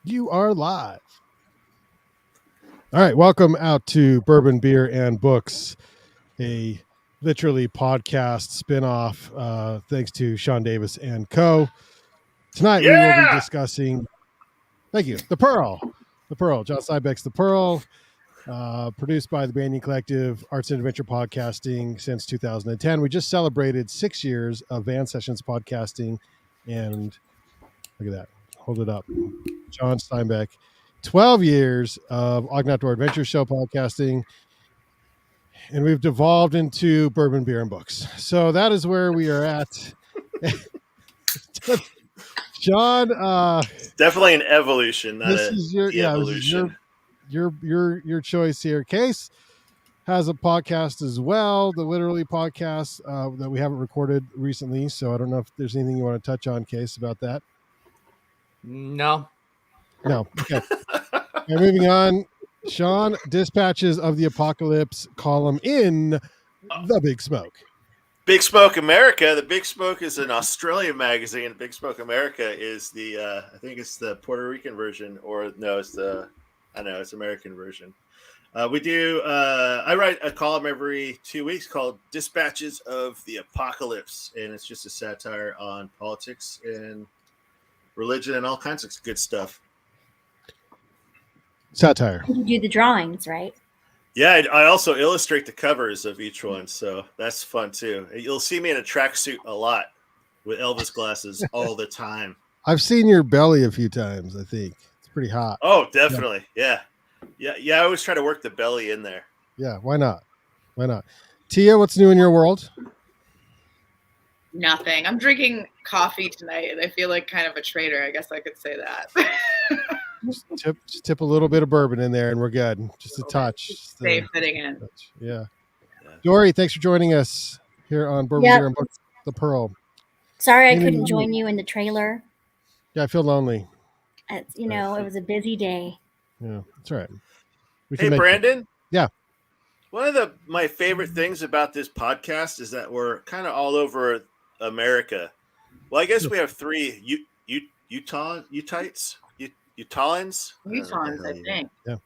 You are live. All right, welcome out to Bourbon, Beer, and Books, a literally podcast spin-off thanks to Sean Davis and co. Tonight we will be discussing, thank you, The Pearl. John Steinbeck's The Pearl, produced by the Banyan Collective Arts and Adventure Podcasting since 2010. We just celebrated 6 years of Van Sessions podcasting, and look at that. Hold it up. John Steinbeck. 12 years of Ogden Outdoor Adventure Show podcasting, and we've devolved into Bourbon, Beer, and Books. So that is where we are at. John, it's definitely an evolution, not this is your evolution. your choice here. Case has a podcast as well, the Literally podcast that we haven't recorded recently. So I don't know if there's anything you want to touch on, Case, about that. No. Okay. And moving on, Sean, Dispatches of the Apocalypse column in The Big Smoke. Big Smoke America. The Big Smoke is an Australian magazine. Big Smoke America is the I think it's the Puerto Rican version, or no, it's it's American version. We do. I write a column every 2 weeks called Dispatches of the Apocalypse, and it's just a satire on politics and religion and all kinds of good stuff. Satire. You do the drawings, right? Yeah, I also illustrate the covers of each one, so that's fun too. You'll see me in a tracksuit a lot with Elvis glasses all the time. I've seen your belly a few times, I think. It's pretty hot. Oh, definitely. Yeah. I always try to work the belly in there. Yeah, why not? Tia, what's new in your world? Nothing. I'm drinking coffee tonight, and I feel like kind of a traitor. I guess I could say that. Just tip a little bit of bourbon in there, and we're good. Just a touch. Stay fitting in. Yeah. Dory, thanks for joining us here on Bourbon, Beer, and Books, The Pearl. Sorry I couldn't join you in the trailer. Yeah, I feel lonely. It was a busy day. Yeah, that's all right. Hey, Brandon. Yeah. One of my favorite things about this podcast is that we're kind of all over America. Well, I guess we have three Utahns, I think. Yeah.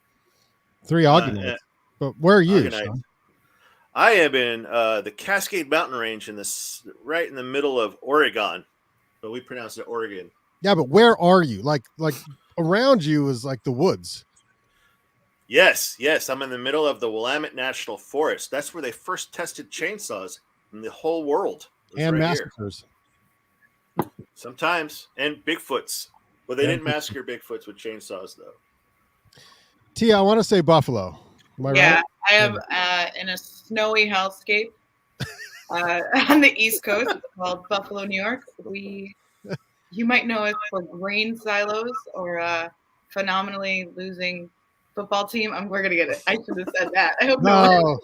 3 Ogdenites. But where are you, Sean? I am in the Cascade Mountain Range right in the middle of Oregon, but we pronounce it Oregon. Yeah, but where are you? Like around you is like the woods. Yes. I'm in the middle of the Willamette National Forest. That's where they first tested chainsaws in the whole world. And massacres. Here. Sometimes. And Bigfoots. Well, they didn't massacre Bigfoots with chainsaws, though. Tia, I want to say Buffalo. Am I right? I am in a snowy hellscape on the East Coast called Buffalo, New York. You might know us for grain silos or phenomenally losing football team. We're gonna get it. I should have said that. I hope no.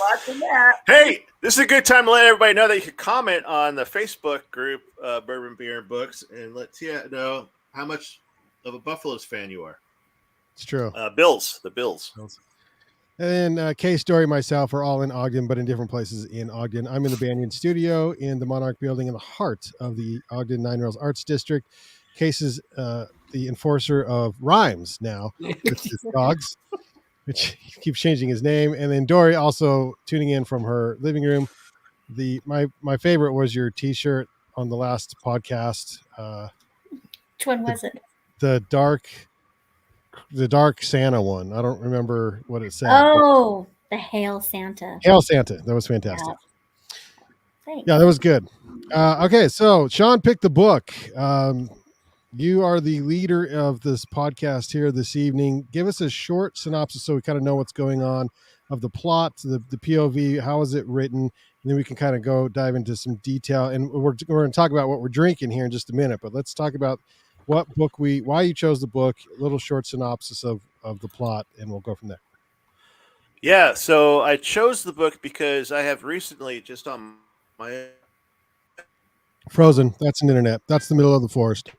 Watching that. Hey, this is a good time to let everybody know that you can comment on the Facebook group Bourbon, Beer, and Books, and let Tia know how much of a Buffaloes fan you are. It's true. The Bills. And then Kay, Story, myself are all in Ogden, but in different places in Ogden. I'm in the Banyan Studio in the Monarch Building in the heart of the Ogden 9 Rails Arts District. Case is the enforcer of rhymes now with his dogs, which he keeps changing his name. And then Dory also tuning in from her living room. My favorite was your T-shirt on the last podcast. Which one was it? The dark Santa one. I don't remember what it said. Oh, the Hail Santa. Hail Santa. That was fantastic. Yeah, that was good. Okay, so Sean picked the book. You are the leader of this podcast here this evening. Give us a short synopsis so we kind of know what's going on of the plot, the POV, how is it written, and then we can kind of dive into some detail. And we're going to talk about what we're drinking here in just a minute, but let's talk about what book why you chose the book, a little short synopsis of the plot, and we'll go from there. Yeah, so I chose the book because I have recently just on my Frozen. That's an internet. That's the middle of the forest.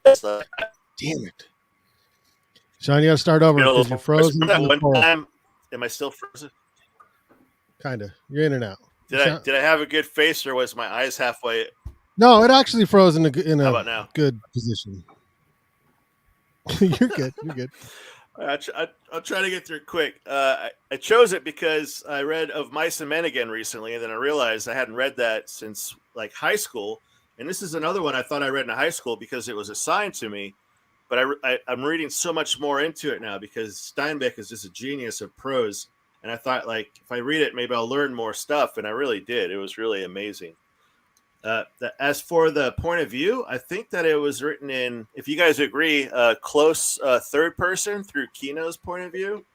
Damn it. Sean, you got to start over because you're frozen. That one time, am I still frozen? Kind of. You're in and out. Did I have a good face, or was my eyes halfway? No, it actually froze in a How about now? Good position. You're good. You're good. I'll try to get through it quick. I chose it because I read Of Mice and Men again recently, and then I realized I hadn't read that since like high school. And this is another one I thought I read in high school because it was assigned to me. But I'm reading so much more into it now because Steinbeck is just a genius of prose. And I thought, like, if I read it, maybe I'll learn more stuff. And I really did. It was really amazing. As for the point of view, I think that it was written in, if you guys agree, close third person through Kino's point of view.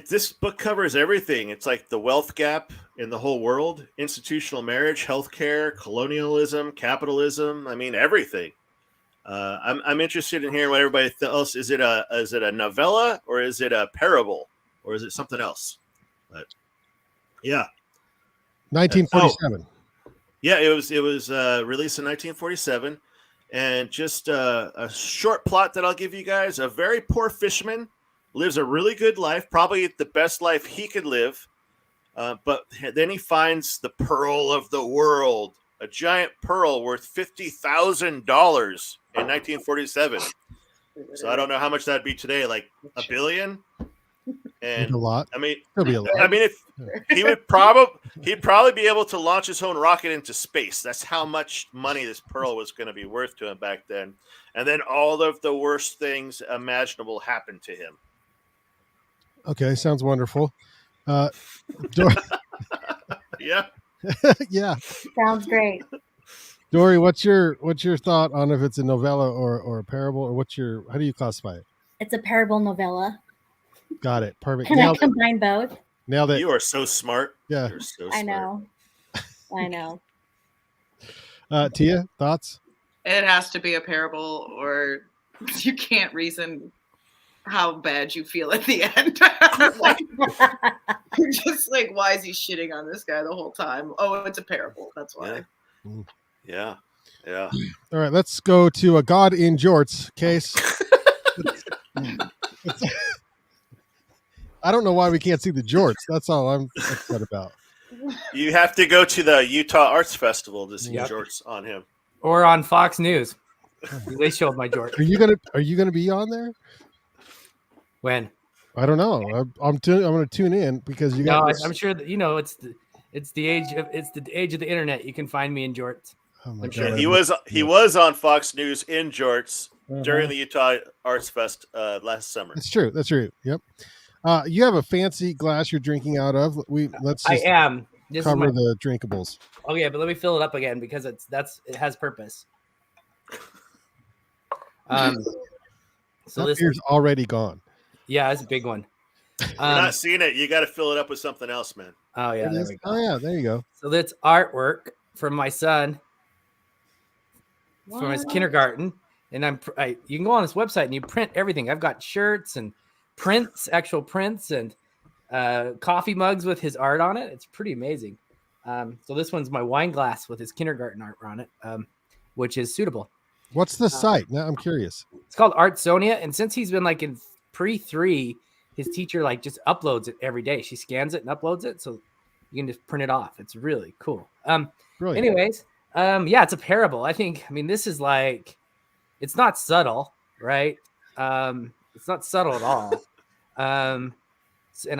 This book covers everything. It's like the wealth gap in the whole world, institutional marriage, healthcare, colonialism, capitalism. I mean, everything. I'm interested in hearing what everybody else. Is it a novella or is it a parable or is it something else? But yeah. 1947. Yeah, it was released in 1947, and just a short plot that I'll give you guys. A very poor fisherman lives a really good life, probably the best life he could live, but then he finds the pearl of the world, a giant pearl worth $50,000 in 1947. So I don't know how much that'd be today, like $1 billion. And a lot. I mean, It'll be a lot. I mean, if he'd probably be able to launch his own rocket into space. That's how much money this pearl was going to be worth to him back then. And then all of the worst things imaginable happened to him. Okay, sounds wonderful. Yeah. Yeah. Sounds great. Dory, what's your thought on if it's a novella or a parable, or how do you classify it? It's a parable novella. Got it. Perfect. Can I combine both? Nailed it. You are so smart. Yeah. You're so I smart. know. Tia, thoughts? It has to be a parable, or you can't reason how bad you feel at the end. Like, you're just like, why is he shitting on this guy the whole time? Oh, it's a parable. That's why. Yeah. All right, let's go to a God in Jorts case. I don't know why we can't see the jorts. That's all I'm upset about. You have to go to the Utah Arts Festival to see jorts on him, or on Fox News. They showed my jort. Are you gonna be on there? When? I don't know. I'm going to tune in because you guys. I'm sure that it's the age of the internet. You can find me in jorts. Oh my God. God. He was on Fox News in jorts during the Utah Arts Fest last summer. That's true. Yep. You have a fancy glass you're drinking out of. Let's just cover the drinkables. Oh yeah, but let me fill it up again because it has purpose. So this beer's already gone. Yeah, it's a big one. You're not seeing it. You got to fill it up with something else, man. Oh yeah, there we go. Oh yeah, there you go. So that's artwork from my son from his kindergarten, and you can go on this website and you print everything. I've got shirts and actual prints, and coffee mugs with his art on it. It's pretty amazing. So this one's my wine glass with his kindergarten art on it, which is suitable. What's the site? Now I'm curious. It's called Artsonia, and since he's been like in pre-3, his teacher like just uploads it every day. She scans it and uploads it, so you can just print it off. It's really cool. Brilliant. Anyways, it's a parable. I mean, this is like, it's not subtle, right? It's not subtle at all. And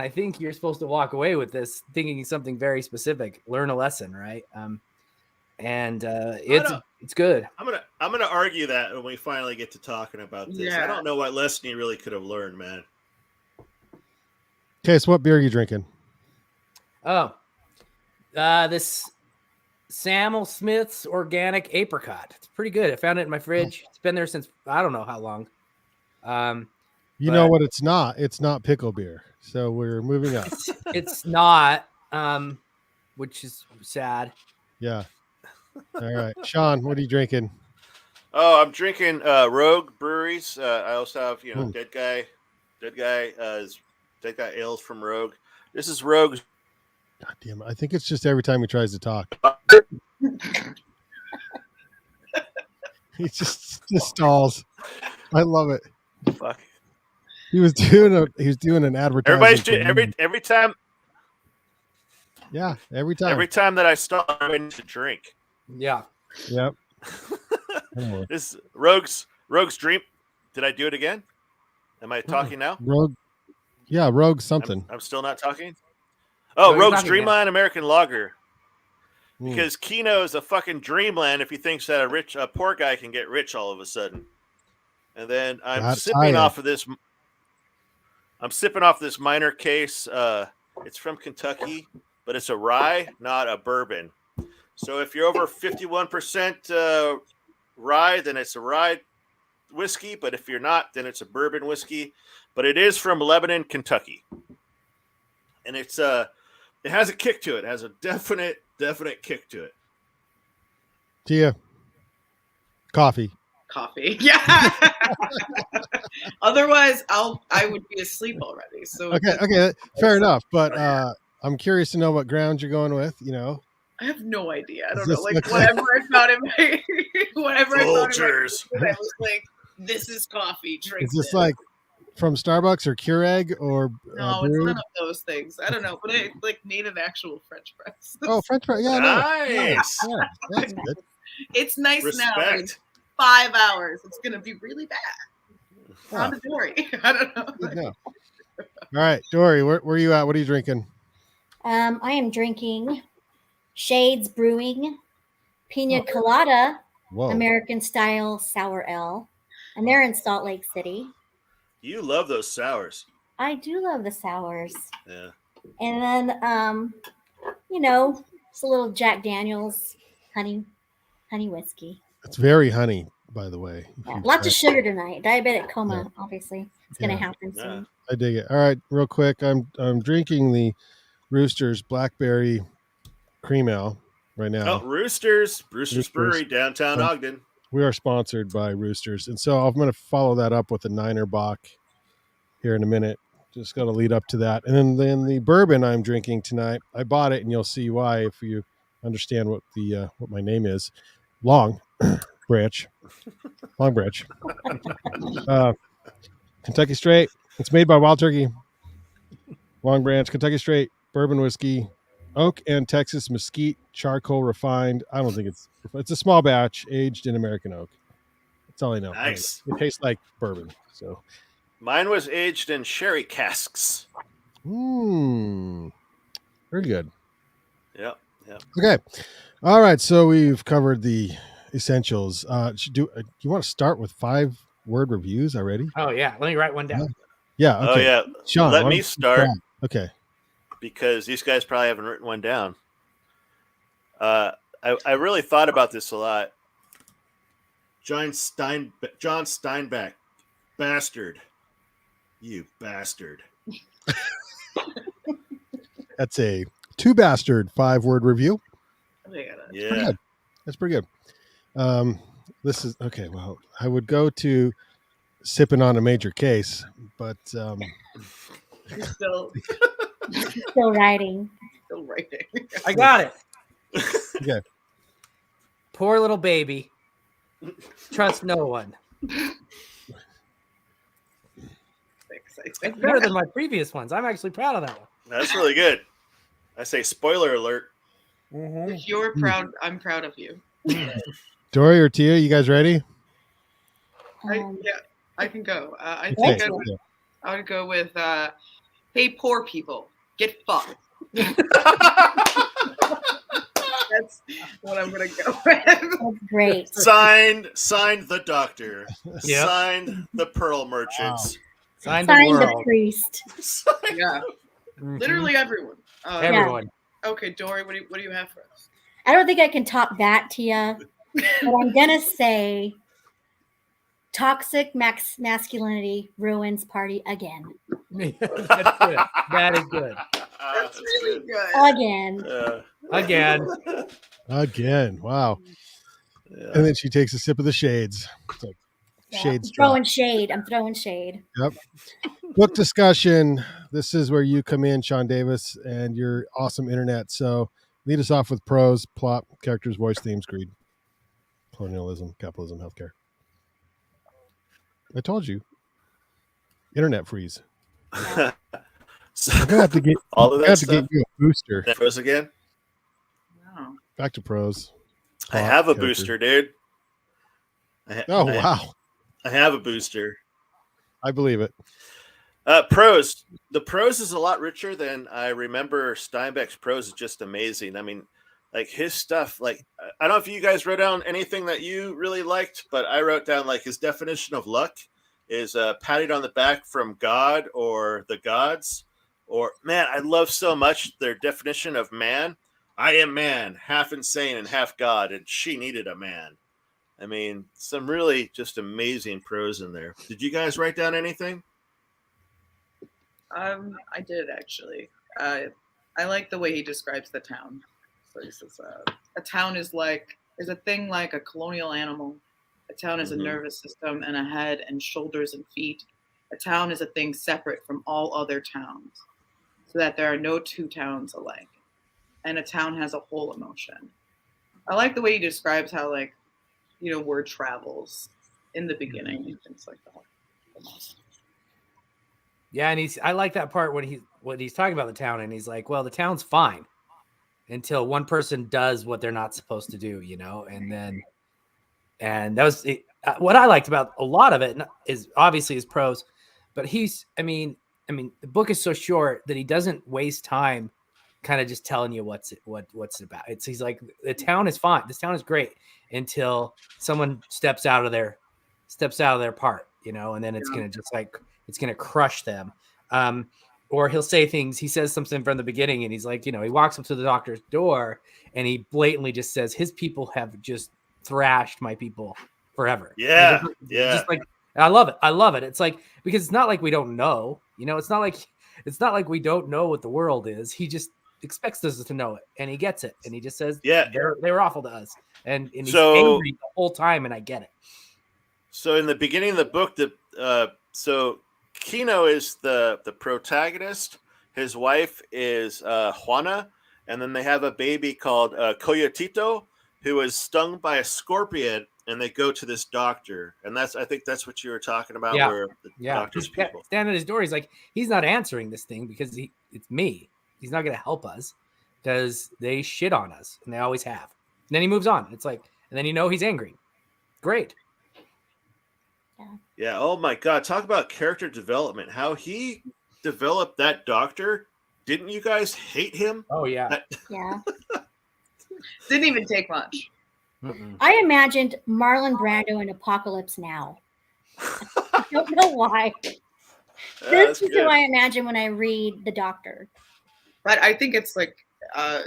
I think you're supposed to walk away with this thinking something very specific, learn a lesson, right? It's good. I'm gonna argue that when we finally get to talking about this. Yeah. I don't know what lesson you really could have learned, man. Okay, so what beer are you drinking? Oh, this Samuel Smith's organic apricot. It's pretty good. I found it in my fridge. It's been there since I don't know how long. You know what? It's not. It's not pickle beer. So we're moving on. It's not, which is sad. Yeah. All right, Sean, what are you drinking? Oh, I'm drinking Rogue Breweries. I also have Dead Guy ales from Rogue. This is Rogue. God damn it! I think it's just every time he tries to talk, he just stalls. I love it. Fuck. He was doing an advertisement. Every time. Yeah, every time. Every time that I stop, I need to drink. Yeah. Yep. Oh, This Rogue's Dream. Did I do it again? Am I talking now? Rogue. Yeah, Rogue something. I'm still not talking. Oh, No, you're Rogue's talking, man. Dreamland American Lager. Mm. Because Kino is a fucking dreamland if he thinks that a poor guy can get rich all of a sudden. And then I'm That's sipping high. off of this. I'm sipping off this minor case. It's from Kentucky, but it's a rye, not a bourbon. So if you're over 51% rye, then it's a rye whiskey. But if you're not, then it's a bourbon whiskey. But it is from Lebanon, Kentucky, and it has a kick to it. It has a definite kick to it. Tia. Coffee. Coffee. Yeah. Otherwise, I would be asleep already. So Okay, fair enough. But I'm curious to know what ground you're going with. You know, I have no idea. I Does don't know. this Like look whatever I found in my whatever I found in Folgers. my I was like, this is coffee. Drink is this this. like from Starbucks or Keurig or No, it's brew? none of those things. I don't know, but it like made an actual French press. Oh, French fry. Yeah, Nice. no. Yeah, that's good. It's nice now. In Respect. 5 hours, it's gonna be really bad. Wow. I'm a Dory. I don't know. Good to know. All right, Dory, where are you at? What are you drinking? I am drinking Shades Brewing Pina Colada Whoa. American Style Sour Ale, and they're in Salt Lake City. You love those sours. I do love the sours. Yeah. And then, it's a little Jack Daniels honey whiskey. It's very honey, by the way. Yeah, lots of sugar tonight. Diabetic coma, obviously. It's going to happen Yeah. soon. I dig it. All right, real quick. I'm drinking the Roosters Blackberry Cream Ale right now. Oh, Roosters Brewery, downtown Ogden. We are sponsored by Roosters, and so I'm going to follow that up with a Niner Bock here in a minute. Just got to lead up to that, and then the bourbon I'm drinking tonight. I bought it, and you'll see why if you understand what my name is. Long Branch. Kentucky Straight. It's made by Wild Turkey. Long Branch, Kentucky Straight, bourbon whiskey, oak and Texas mesquite, charcoal refined. I don't think it's a small batch aged in American oak. That's all I know. Nice. It tastes like bourbon. So, Mine was aged in sherry casks. very good. Yep. Okay. All right. So we've covered the essentials. Do you want to start with 5-word reviews already? Oh yeah, let me write one down. Yeah. Okay. Oh yeah. Sean, Let why me don't you start Okay. because these guys probably haven't written one down. I really thought about this a lot. John Steinbeck, bastard. You bastard. That's a 2-bastard 5-word review. Yeah. That's pretty good. This is okay. Well, I would go to sipping on a major case, but You're still Still writing. writing. I got it. okay. Poor little baby. Trust no one. It's better than my previous ones. I'm actually proud of that one. That's really good. I say spoiler alert. If you're proud, I'm proud of you. Dory or Tia, you guys ready? I can go. I Okay. think I would go with, hey, poor people, get fucked. That's what I'm going to go with. That's great. Signed the doctor. Yep. Signed the pearl merchants. Sign the Find the world. priest. Yeah, Mhm. literally everyone. Everyone. Okay, Dory, what do you have for us? I don't think I can top that, Tia, but I'm going to say toxic masculinity ruins party again. That's good. That is good. That's really good. Again. Again. Again. Wow. Yeah. And then she takes a sip of the shades. It's like Yeah, shades I'm drop. throwing shade. I'm throwing shade. Yep. Book discussion. This is where you come in, Sean Davis, and your awesome internet. So lead us off with prose, plot, characters, voice, themes, greed, colonialism, capitalism, healthcare. I told you. Internet freeze. So, I'm gonna have to get all of I that have to stuff. get you a booster. That was again. Wow. Back to prose. I plot, have a characters. booster, dude. Oh, wow. I have a booster. I believe it. Prose. The prose is a lot richer than I remember. Steinbeck's prose is just amazing. I mean, like his stuff, like, I don't know if you guys wrote down anything that you really liked, but I wrote down like his definition of luck is patting on the back from God or the gods. Or, man, I love so much their definition of man. I am man, half insane and half God, and she needed a man. I mean, some really just amazing prose in there. Did you guys write down anything? I did actually. I like the way he describes the town. So he says, a town is a thing like a colonial animal. A town is a nervous system and a head and shoulders and feet. A town is a thing separate from all other towns, so that there are no two towns alike. And a town has a whole emotion. I like the way he describes how, like, you know, word travels in the beginning and things like that. Yeah, and I like that part when he's talking about the town, and he's like, well, the town's fine until one person does what they're not supposed to do, you know, and that was it. What I liked about a lot of it is obviously his prose, but I mean, the book is so short that he doesn't waste time kind of just telling you what's it about. He's like, the town is fine. This town is great until someone steps out of their part, you know, and then it's going to just like, it's going to crush them. Or he'll say things, he says something from the beginning and he's like, you know, he walks up to the doctor's door and he blatantly just says, his people have just thrashed my people forever. Yeah. Just like, I love it. It's like, because it's not like we don't know, you know, it's not like we don't know what the world is. He just expects us to know it and he gets it. And he just says, they were awful to us. And he's angry the whole time. And I get it. So in the beginning of the book, so Kino is the protagonist. His wife is Juana, and then they have a baby called Coyotito, who is stung by a scorpion, and they go to this doctor. And I think that's what you were talking about, where the doctor's people stand at his door. He's like, he's not answering this thing because it's me. He's not going to help us because they shit on us, and they always have. And then he moves on. It's like, and then he's angry. Great. Yeah. Oh my God. Talk about character development. How he developed that doctor. Didn't you guys hate him? Oh yeah. Yeah. Didn't even take much. Mm-mm. I imagined Marlon Brando in Apocalypse Now. I don't know why. This is who I imagine when I read The Doctor. But I think it's like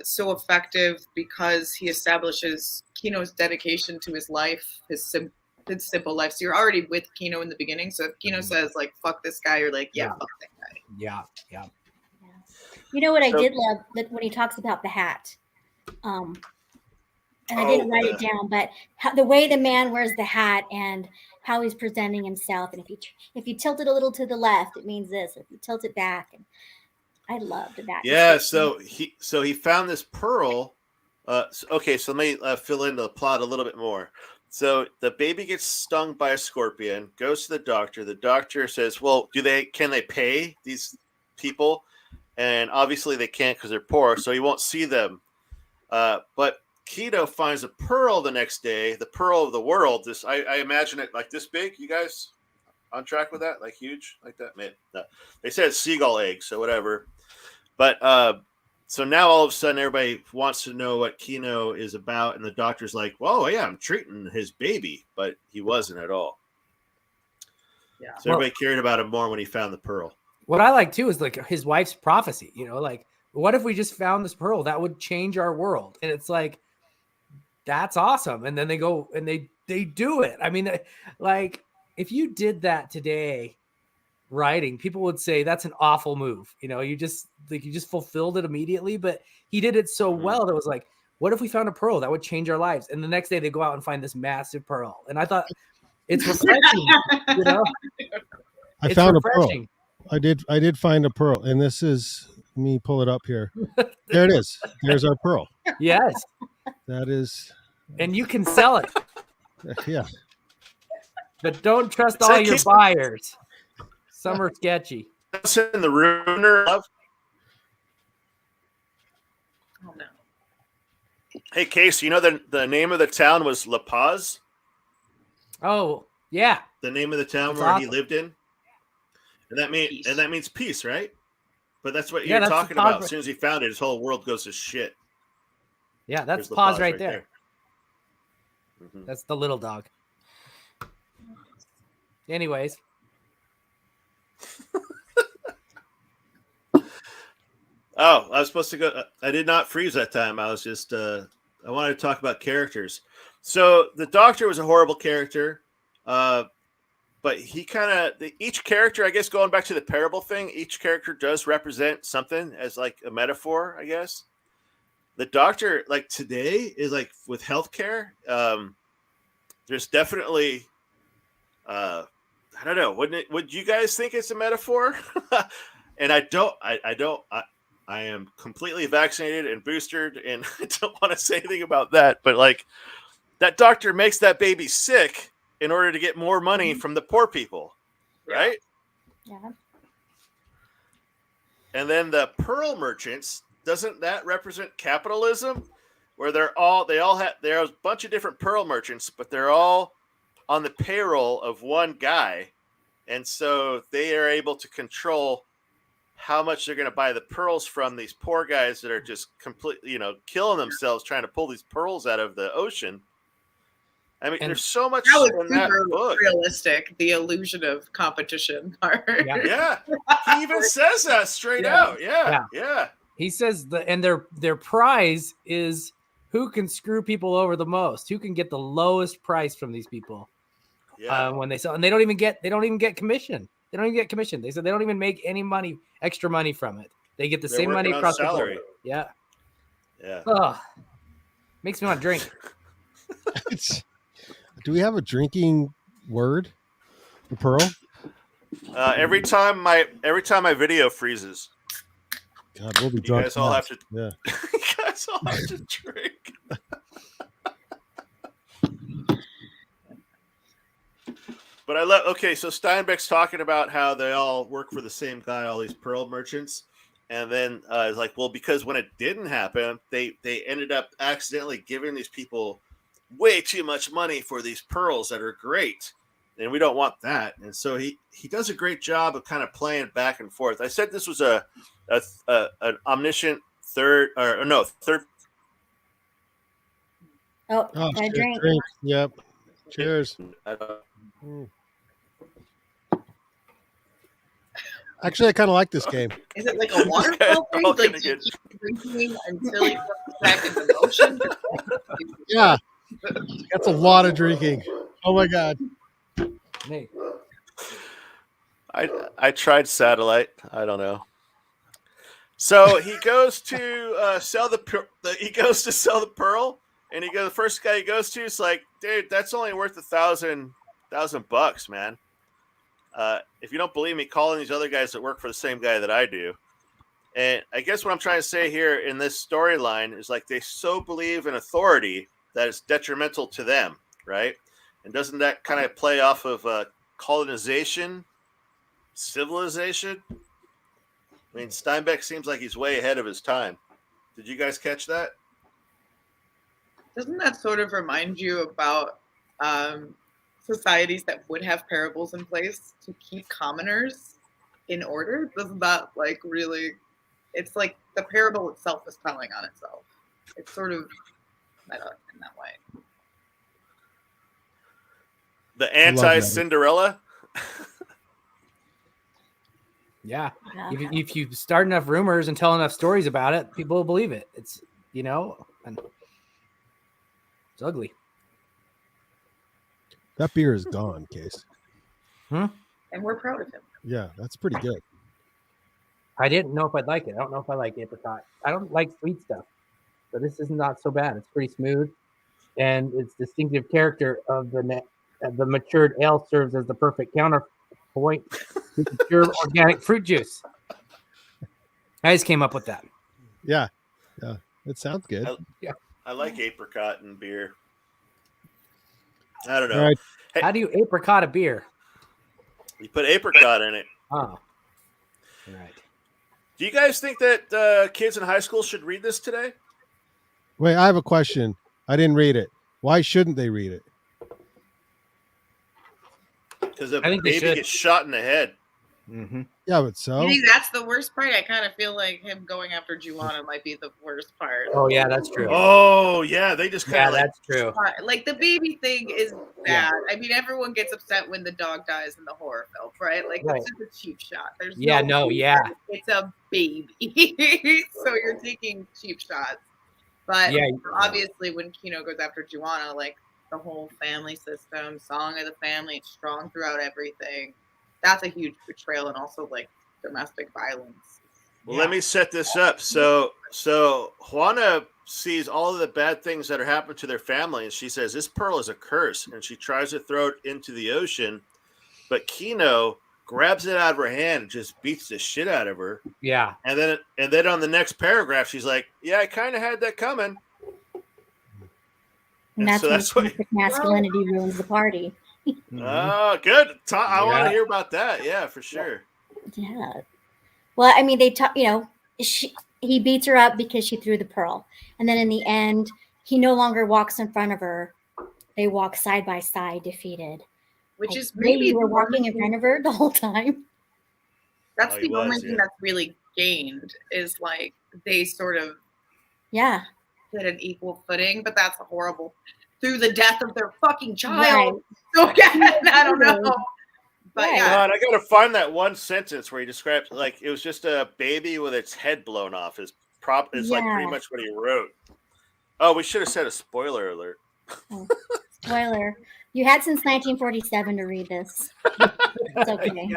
so effective because he establishes Kino's dedication to his life, his simple life. So you're already with Kino in the beginning. So if Kino says like "fuck this guy," you're like, yeah, fuck that guy. Yeah. You know what I did love that when he talks about the hat. And I didn't write it down, but the way the man wears the hat and how he's presenting himself, and if you tilt it a little to the left, it means this. If you tilt it back, and I loved that. Yeah, so he found this pearl. Okay, so let me fill in the plot a little bit more. So the baby gets stung by a scorpion, goes to the doctor. The doctor says, "Well, can they pay these people?" And obviously they can't because they're poor, so he won't see them. But Keto finds a pearl the next day, the pearl of the world. I imagine it like this big. You guys on track with that? Like huge, like that? Man, no. They said seagull egg, so whatever. But so now all of a sudden everybody wants to know what Kino is about, and the doctor's like, "Well, yeah, I'm treating his baby," but he wasn't at all. Yeah. So everybody cared about him more when he found the pearl. What I like too is like his wife's prophecy. You know, like what if we just found this pearl that would change our world? And it's like, that's awesome. And then they go and they do it. I mean, like if you did that today, writing, people would say that's an awful move. You know, you just fulfilled it immediately, but he did it so well that was like, what if we found a pearl that would change our lives? And the next day they go out and find this massive pearl. And I thought it's refreshing, you know. I found a pearl. I did find a pearl, and this is me. Pull it up here. There it is. There's our pearl. Yes, that is. And you can sell it. Yeah, but don't trust all your buyers. Some are sketchy. That's in the Ruiner of. Oh no. Hey, Casey, you know the name of the town was La Paz? Oh, yeah. The name of the town That's where he awesome. lived in, and that means peace, right? But that's what Yeah, you're that's the talking pause about. As soon as he found it, his whole world goes to shit. Yeah, There's that's the pause right there. Mhm. That's the little dog. Anyways. Oh, I was supposed to go. I did not freeze that time. I was just. I wanted to talk about characters. So the Doctor was a horrible character, but he kind of each character. I guess going back to the parable thing, each character does represent something as like a metaphor. I guess the Doctor, like today, is like with healthcare. There's definitely. I don't know. Would you guys think it's a metaphor? And I don't. I am completely vaccinated and boosted, and I don't want to say anything about that. But like, that doctor makes that baby sick in order to get more money from the poor people, right? Yeah. And then the pearl merchants, doesn't that represent capitalism? Where there's a bunch of different pearl merchants, but they're all on the payroll of one guy, and so they are able to control how much they're going to buy the pearls from these poor guys that are just completely, killing themselves trying to pull these pearls out of the ocean. I mean, there's so much That was in that super book. realistic, the illusion of competition part. Yeah. He even says that straight out. Yeah. He says their prize is who can screw people over the most, who can get the lowest price from these people. Yeah. When they sell, and they don't even get commission. They don't even get commission. They said they don't even make any extra money from it. They get the They're same money working on across the salary. board. Yeah. Yeah. Oh, makes me want to drink. Do we have a drinking word for pearl? Every time my video freezes, God, we'll be you drunk. guys all have to. Yeah. You guys all have to drink. But I love. Okay, so Steinbeck's talking about how they all work for the same guy, all these pearl merchants, and then it's like, well, because when it didn't happen, they ended up accidentally giving these people way too much money for these pearls that are great, and we don't want that. And so he does a great job of kind of playing back and forth. I said this was an omniscient third. Oh, Oh, I drink. Yep. Cheers. Actually, I kind of like this game. Is it like a waterfall thing? Like you keep drinking until you go back into motion? Yeah. That's a lot of drinking. Oh my God. Hey. I tried satellite. I don't know. So he goes to sell the pearl, and the first guy he goes to is like, dude, that's only worth $1,000, man. If you don't believe me, call in these other guys that work for the same guy that I do. And I guess what I'm trying to say here in this storyline is like they so believe in authority that it's detrimental to them, right? And doesn't that kind of play off of colonization, civilization? I mean, Steinbeck seems like he's way ahead of his time. Did you guys catch that? Doesn't that sort of remind you about societies that would have parables in place to keep commoners in order? Doesn't that like really? It's like the parable itself is telling on itself. It's sort of meta in that way. The anti-Cinderella? Yeah. If you start enough rumors and tell enough stories about it, people will believe it. It's, and it's ugly. That beer is gone, Case. And we're proud of him. Yeah, that's pretty good. I didn't know if I'd like it. I don't know if I like apricot. I don't like sweet stuff, but this is not so bad. It's pretty smooth, and its distinctive character of the matured ale serves as the perfect counterpoint to the pure organic fruit juice. I just came up with that. Yeah, it sounds good. I like apricot in beer. I don't know. All right. Hey, how do you apricot a beer? You put apricot in it. Oh, right. Do you guys think that kids in high school should read this today? Wait, I have a question. I didn't read it. Why shouldn't they read it? because the I think they baby should. gets shot in the head. Mm-hmm. Yeah, but so You think that's the worst part? I kind of feel like him going after Juana might be the worst part. Oh yeah, that's true. Oh yeah, they just kind Yeah, of like that's true. Like the baby thing is Yeah. bad. I mean, everyone gets upset when the dog dies in the horror film, right? Like Right. it's just a cheap shot. There's Yeah, no, yeah. It's a baby, so you're taking cheap shots. But Yeah. obviously, when Kino goes after Juana, like the whole family system, song of the family, it's strong throughout everything. That's a huge betrayal, and also like domestic violence. Well, let me set this up. So Juana sees all of the bad things that are happening to their family, and she says this pearl is a curse, and she tries to throw it into the ocean, but Kino grabs it out of her hand and just beats the shit out of her. Yeah. And then on the next paragraph, she's like, "Yeah, I kind of had that coming." And that's, so when that's what toxic masculinity ruins the party. Oh, good. I want to hear about that. Yeah, for sure. Yeah. Well, I mean, they talk. You know, he beats her up because she threw the pearl, and then in the end, he no longer walks in front of her. They walk side by side, defeated. Which is maybe you were the walking in front of her the whole time. That's Oh, the he only was, thing yeah. that's really gained is like they sort of Yeah. hit an equal footing, but that's horrible. Through the death of their fucking child. Right. So again, I don't know. But Right. yeah, God, I gotta find that one sentence where he describes like it was just a baby with its head blown off. Is like pretty Yeah. much what he wrote. Oh, we should have said a spoiler alert. Oh, spoiler. You had since 1947 to read this. It's okay.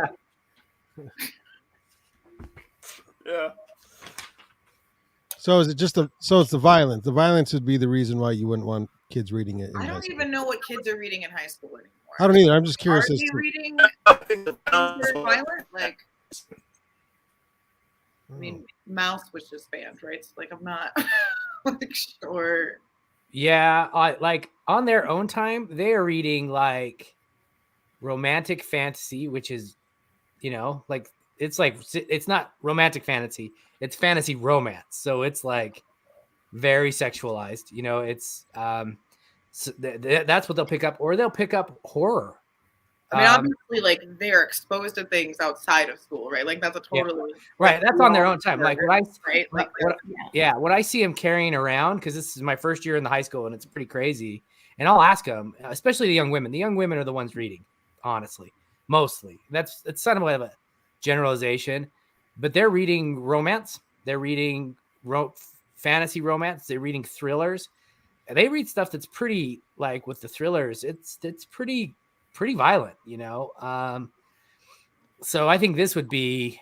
Yeah. is it just so it's the violence? The violence would be the reason why you wouldn't want kids reading it. In I high don't school. even know what kids are reading in high school anymore. I don't either. I'm just Are curious as they to. reading I think the things that are violent? Like, I Oh. mean, Mouse was just banned, right? So, like, I'm not like sure. Yeah, like on their own time, they are reading like romantic fantasy, which is, you know, like it's not romantic fantasy, it's fantasy romance. So it's like very sexualized, you know. It's so that's what they'll pick up, or they'll pick up horror. I mean, obviously, like they're exposed to things outside of school, right? Like that's a totally right. like, That's on their own time. Like what I right, like what I see him carrying around, because this is my first year in the high school and it's pretty crazy. And I'll ask them, especially the young women. The young women are the ones reading, honestly, mostly. It's kind of a generalization, but they're reading romance. They're reading fantasy romance. They're reading thrillers. And they read stuff that's pretty, like with the thrillers, it's pretty violent, you know. So I think this would be,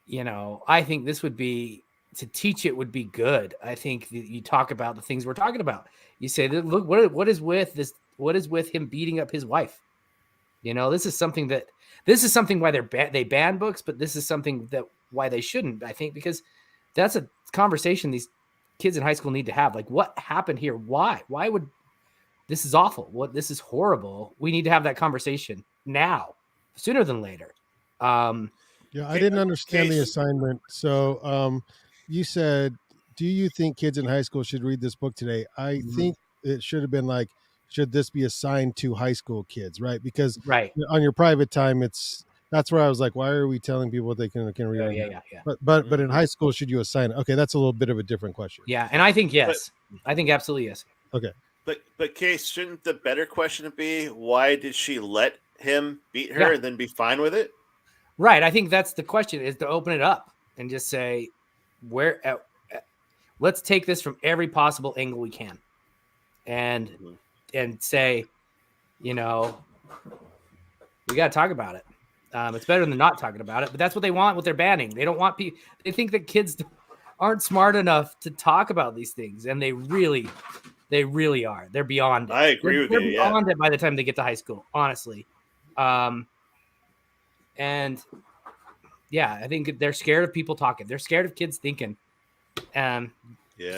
you know, to teach it would be good. I think you talk about the things we're talking about. You say that, look, what is with him beating up his wife? You know, this is something why they ban books, but this is something that why they shouldn't, I think, because that's a conversation these kids in high school need to have. Like, what happened here? Why would this is awful? This is horrible. We need to have that conversation now, sooner than later. Yeah, I didn't understand the assignment. So you said, do you think kids in high school should read this book today? I think it should have been like, should this be assigned to high school kids, right? Because on your private time, that's where I was like, why are we telling people what they can read? Yeah. But in high school, should you assign it? Okay, that's a little bit of a different question. Yeah, and I think yes. I think absolutely yes. Okay. But Case, shouldn't the better question be why did she let him beat her and then be fine with it? Right. I think that's the question, is to open it up and just say, let's take this from every possible angle we can, and say, you know, we got to talk about it. It's better than not talking about it, but that's what they want with their banning. They don't want people. They think that kids aren't smart enough to talk about these things, and they really are. They're beyond it. I agree with you. They're beyond it by the time they get to high school, honestly. And yeah, I think they're scared of people talking. They're scared of kids thinking. So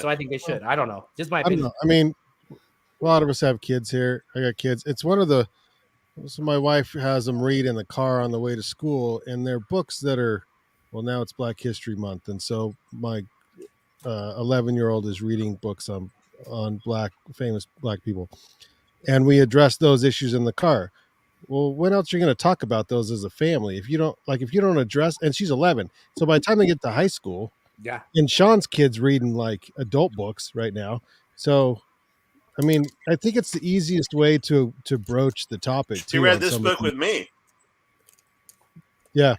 I think they should. I don't know. Just my opinion. I mean, a lot of us have kids here. I got kids. It's one of the. So my wife has them read in the car on the way to school, and they're books that are. Well, now it's Black History Month, and so my 11-year-old is reading books on famous black people, and we address those issues in the car. Well, when else are you going to talk about those as a family? If you don't address, and she's 11. So by the time they get to high school, Yeah. and Sean's kids reading like adult books right now. So, I mean, I think it's the easiest way to broach the topic She too. read on this some book of with me. Yeah.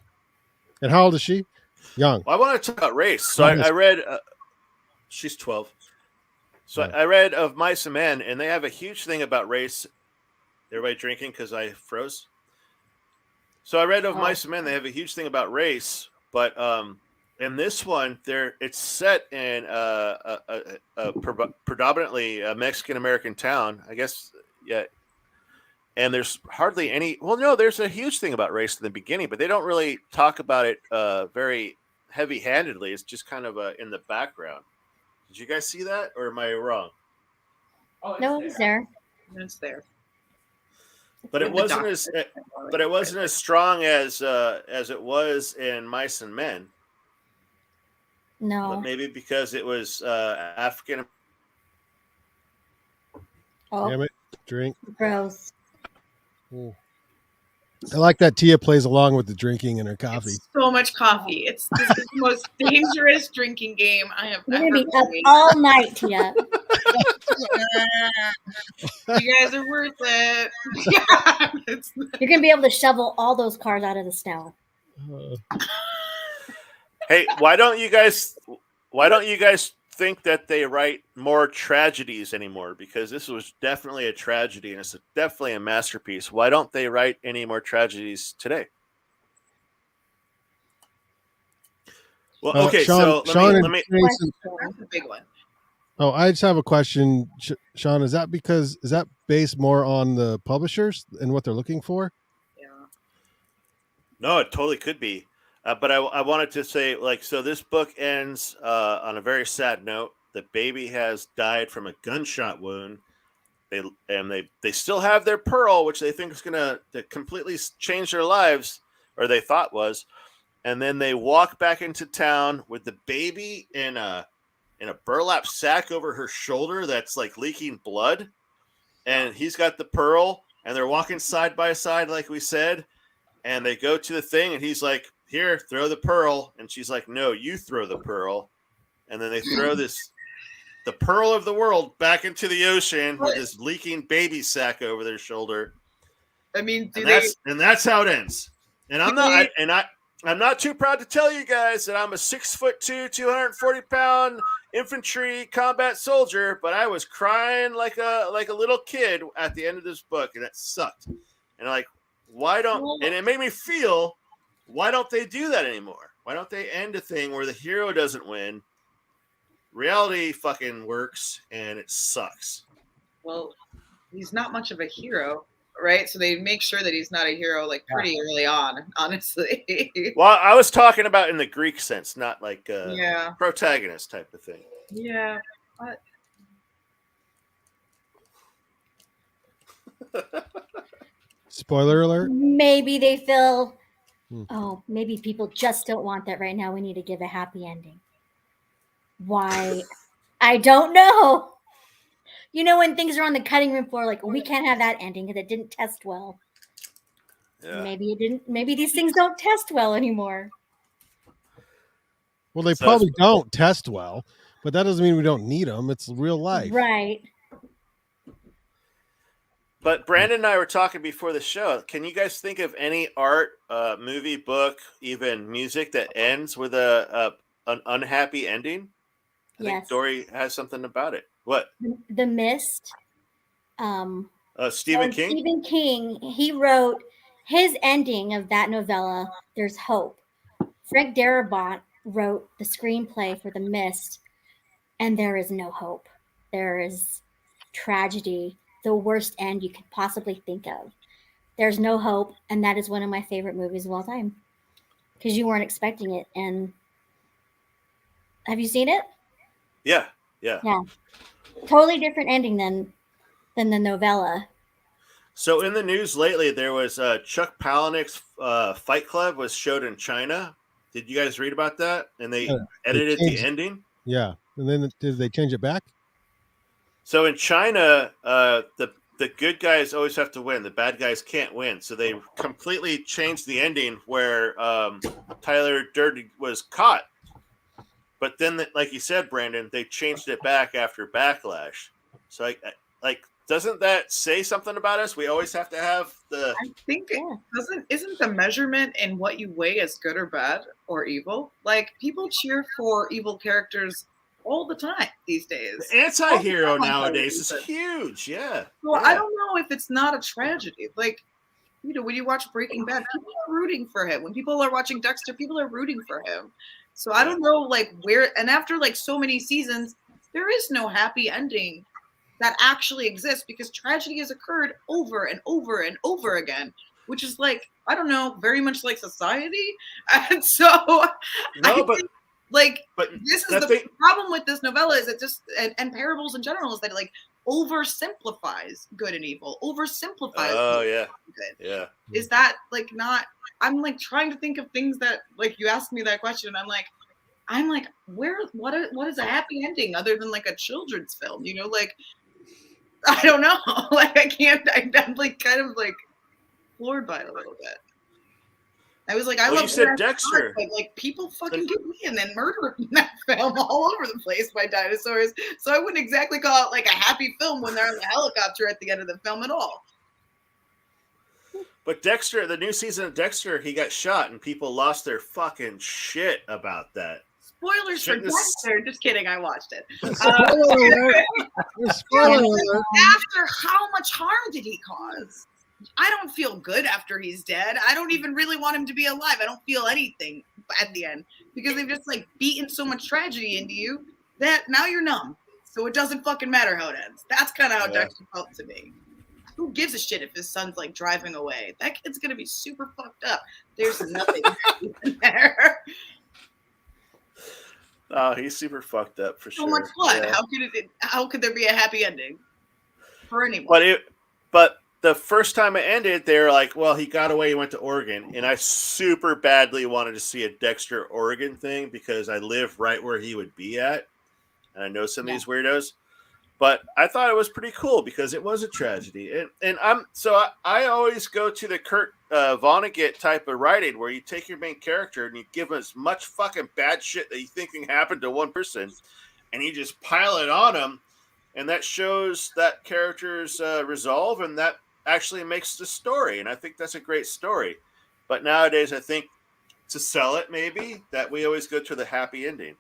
And how old is she? Young. Well, I want to talk about race. So I read. She's 12. So Yeah. I read Of Mice and Men, and they have a huge thing about race. Everybody drinking because I froze. So I read Of Mice and Men. They have a huge thing about race, but in this one, it's set in a predominantly Mexican American town, I guess. Yeah, and there's hardly any. Well, no, there's a huge thing about race in the beginning, but they don't really talk about it very heavy-handedly. It's just kind of in the background. Did you guys see that, or am I wrong? No, it's there. It's there. But it With the wasn't doctor. as strong as it was in Mice and Men. No. But maybe because it was African. Oh, Damn it. Drink. gross. Ooh. I like that Tia plays along with the drinking in her coffee. It's so much coffee. It's the most dangerous drinking game I have You're ever gonna be up played. all night, Tia. You guys are worth it. You're gonna be able to shovel all those cars out of the snow. Hey, why don't you guys think that they write more tragedies anymore? Because this was definitely a tragedy, and it's definitely a masterpiece. Why don't they write any more tragedies today? Well, okay, Sean, so Sean let me. Jason, That's a big one. oh, I just have a question, Sean. Is that based more on the publishers and what they're looking for? Yeah. No, it totally could be. But I wanted to say, so this book ends on a very sad note. The baby has died from a gunshot wound. They still have their pearl, which they think is going to completely change their lives, or they thought was. And then they walk back into town with the baby in a burlap sack over her shoulder that's like leaking blood. And he's got the pearl, and they're walking side by side, like we said. And they go to the thing, and he's like, "Here, throw the pearl." And she's like, "No, you throw the pearl." And then they throw the pearl of the world back into the ocean with this leaking baby sack over their shoulder. I mean, and that's how it ends. And I'm not too proud to tell you guys that I'm a 6'2", 240-pound infantry combat soldier, but I was crying like a little kid at the end of this book, and it sucked. And and it made me feel, why don't they do that anymore? Why don't they end a thing where the hero doesn't win? Reality fucking works, and it sucks. Well, he's not much of a hero, right? So they make sure that he's not a hero pretty early on, honestly. Well, I was talking about in the Greek sense, not like protagonist type of thing. Yeah. Spoiler alert. Maybe they feel, maybe people just don't want that right now. We need to give a happy ending. Why? I don't know. You know, when things are on the cutting room floor, we can't have that ending because it didn't test well. Yeah. Maybe it didn't. Maybe these things don't test well anymore. Well, they probably don't test well, but that doesn't mean we don't need them. It's real life. Right. But Brandon and I were talking before the show. Can you guys think of any art, movie, book, even music that ends with an unhappy ending? I think Dory has something about it. What? The Mist. Stephen King? Stephen King, he wrote his ending of that novella, There's Hope. Frank Darabont wrote the screenplay for The Mist, and there is no hope. There is tragedy, the worst end you could possibly think of. There's no hope, and that is one of my favorite movies of all time because you weren't expecting it. And have you seen it? Yeah. Totally different ending than the novella. So in the news lately, there was Chuck Palahniuk's Fight Club was showed in China. Did you guys read about that? And they edited the ending. Yeah, and then did they change it back? So in China, the the good guys always have to win. The bad guys can't win. So they completely changed the ending where Tyler Durden was caught. But then, like you said, Brandon, they changed it back after Backlash. So, doesn't that say something about us? We always have to have the. I think isn't the measurement in what you weigh as good or bad or evil? Like, people cheer for evil characters all the time these days. The anti-hero nowadays is huge. Yeah. Well, I don't know if it's not a tragedy. Like, when you watch Breaking Bad, people are rooting for him. When people are watching Dexter, people are rooting for him. So I don't know, where. And after so many seasons, there is no happy ending that actually exists, because tragedy has occurred over and over and over again, which is I don't know, very much like society. And so but this is the problem with this novella, is it just, and parables in general, is that it oversimplifies good and evil, oversimplifies good. Yeah. Is that not, I'm trying to think of things that, you asked me that question, and I'm like, what is a happy ending other than a children's film? I don't know. I'm kind of floored by it a little bit. I was like, you said Dexter. People fucking get me and then murder in that film all over the place by dinosaurs. So I wouldn't exactly call it a happy film when they're on the helicopter at the end of the film at all. But Dexter, the new season of Dexter, he got shot and people lost their fucking shit about that. Spoilers for Dexter. Just kidding. I watched it. Spoiler alert. After how much harm did he cause? I don't feel good after he's dead. I don't even really want him to be alive. I don't feel anything at the end, because they've just beaten so much tragedy into you that now you're numb. So it doesn't fucking matter how it ends. That's kind of how Dexter felt to me. Who gives a shit if his son's driving away? That kid's gonna be super fucked up. There's nothing in there. Oh, he's super fucked up for sure. So much blood. Yeah. How could there be a happy ending for anyone? But the first time it ended, they were like, well, he got away, he went to Oregon. And I super badly wanted to see a Dexter Oregon thing, because I live right where he would be at. And I know some of these weirdos. But I thought it was pretty cool because it was a tragedy. And I always go to the Kurt Vonnegut type of writing, where you take your main character and you give him as much fucking bad shit that you think can happen to one person, and you just pile it on him. And that shows that character's resolve, and that actually makes the story. And I think that's a great story. But nowadays, I think to sell it, maybe, that we always go to the happy ending.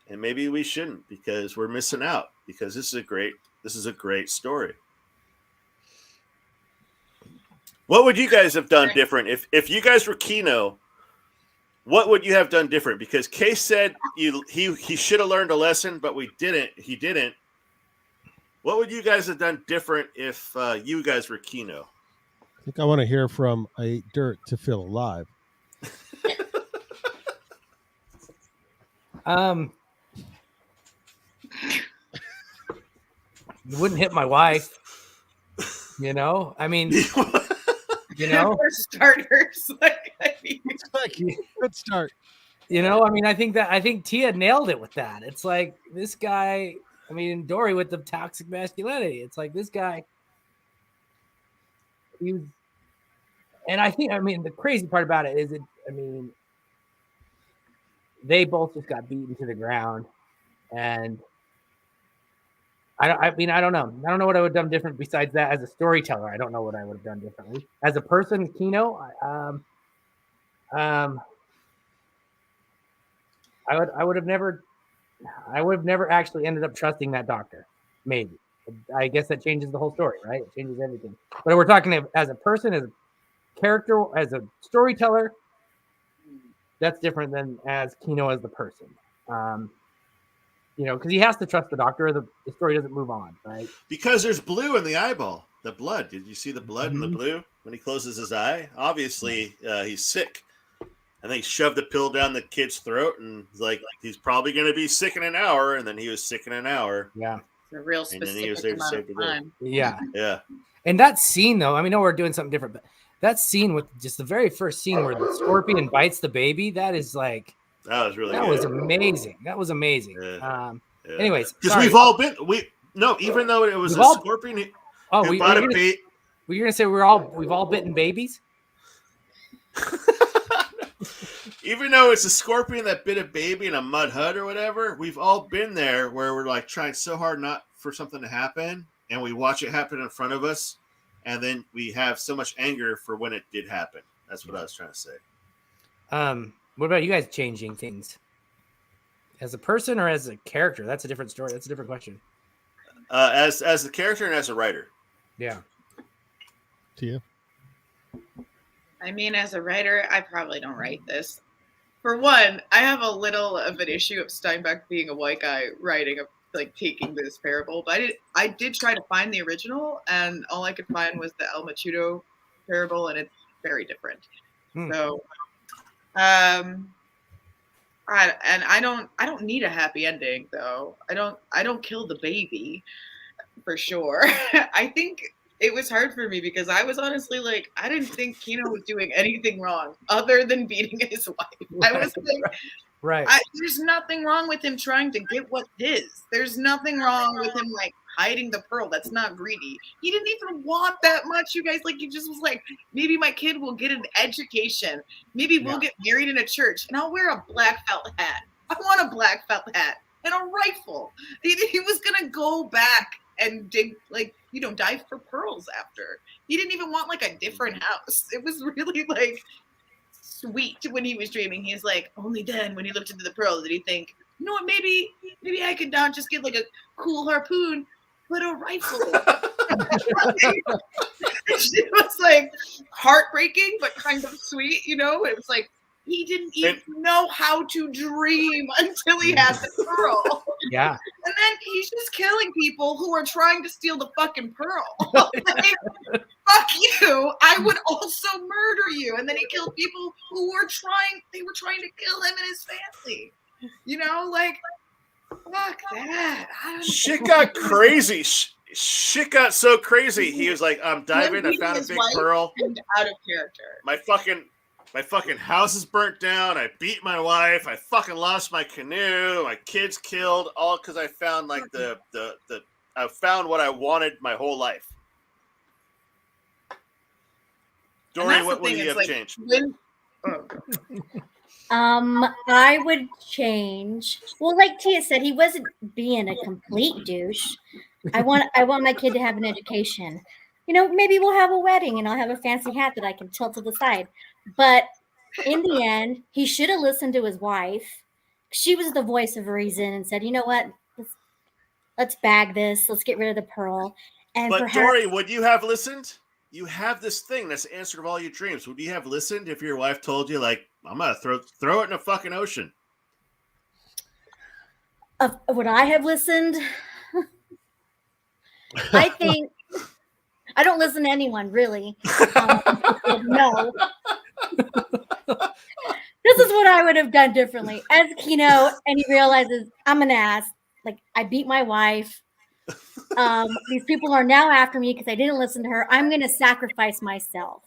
And maybe we shouldn't, because we're missing out, because this is a great story. What would you guys have done different? If you guys were Kino, what would you have done different? Because Case said he should have learned a lesson, but he didn't. What would you guys have done different if you guys were Kino? I think I want to hear from I Ate Dirt to Feel Alive. You wouldn't hit my wife. I mean, For starters, Good start. I think Tia nailed it with that. It's this guy. Dory with the toxic masculinity. It's this guy. And I think, the crazy part about it is they both just got beaten to the ground, and I don't know. I don't know what I would have done different besides that. As a storyteller, I don't know what I would have done differently. As a person, Kino, I would have never actually ended up trusting that doctor. Maybe. I guess that changes the whole story, right? It changes everything. But we're talking as a person, as a character, as a storyteller, that's different than as Kino as the person. Because he has to trust the doctor, or the story doesn't move on, right? Because there's blue in the eyeball. The blood. Did you see the blood in the blue when he closes his eye? Obviously, he's sick. And they shoved the pill down the kid's throat, and he's probably going to be sick in an hour. And then he was sick in an hour. Yeah. It's a real specific amount of time. Yeah. Yeah. And that scene, though, I know we're doing something different, but that scene with just the very first scene where the scorpion bites the baby, that is that was really good. Was amazing. That was amazing. Yeah. Anyways, because we've all been even though it was a scorpion, Oh, who we, bought we're a gonna, bait. we're gonna say we've all bitten babies. Even though it's a scorpion that bit a baby in a mud hut or whatever, we've all been there where we're like trying so hard not for something to happen, and we watch it happen in front of us, and then we have so much anger for when it did happen. That's what I was trying to say. What about you guys changing things as a person or as a character? That's a different story. That's a different question. As the character and as a writer. Yeah. Tia? I mean, as a writer, I probably don't write this. For one, I have a little of an issue of Steinbeck being a white guy writing like taking this parable. But I did try to find the original, and all I could find was the El Machudo parable, and it's very different. So, I don't need a happy ending though. I don't kill the baby for sure. I think it was hard for me because I was honestly like, I didn't think Kino was doing anything wrong other than beating his wife. I was like, right. There's nothing wrong with him trying to get what's his. There's nothing wrong with him like hiding the pearl. That's not greedy. He didn't even want that much, you guys. Like, he just was like, maybe my kid will get an education. Maybe we'll get married in a church, and I'll wear a black felt hat. I want a black felt hat and a rifle. He was gonna go back and dig, like, dive for pearls after. He didn't even want like a different house. It was really like sweet when he was dreaming. He's like, only then when he looked into the pearl did he think, you know what, maybe I could not just get like a cool harpoon, but a rifle. It was like heartbreaking, but kind of sweet, It was like, he didn't even know how to dream until he had the pearl. Yeah. And then he's just killing people who are trying to steal the fucking pearl. Like, fuck you. I would also murder you. And then he killed people who were trying to kill him and his family. Like, fuck that. Shit got crazy. Shit got so crazy. He was like, I'm diving. I found a big pearl. And out of character. My fucking house is burnt down. I beat my wife. I fucking lost my canoe. My kids killed, all because I found like I found what I wanted my whole life. Dory, what would you have changed? I would change. Well, like Tia said, he wasn't being a complete douche. I want my kid to have an education. Maybe we'll have a wedding and I'll have a fancy hat that I can tilt to the side. But in the end, he should have listened to his wife. She was the voice of reason and said, you know what? Let's bag this. Let's get rid of the pearl. And but Dory, would you have listened? You have this thing that's the answer to all your dreams. Would you have listened if your wife told you, like, I'm going to throw it in a fucking ocean? Would I have listened? I think I don't listen to anyone, really. No. This is what I would have done differently. As Kino, and he realizes I'm an ass. Like, I beat my wife. These people are now after me because I didn't listen to her. I'm going to sacrifice myself.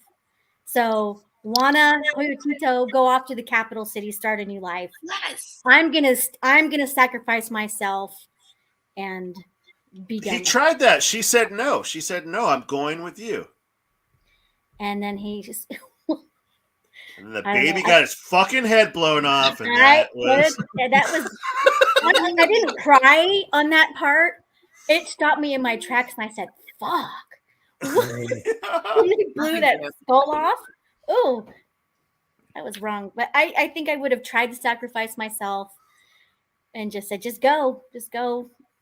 So, Juana, Tito, go off to the capital city, start a new life. Yes. I'm gonna sacrifice myself and be done. He tried that. She said no. She said no. I'm going with you. And then he just. And the baby got his fucking head blown off. And that was. I didn't cry on that part. It stopped me in my tracks, and I said, "Fuck!" He blew that skull off. Oh, that was wrong. But I think I would have tried to sacrifice myself and just said, "Just go."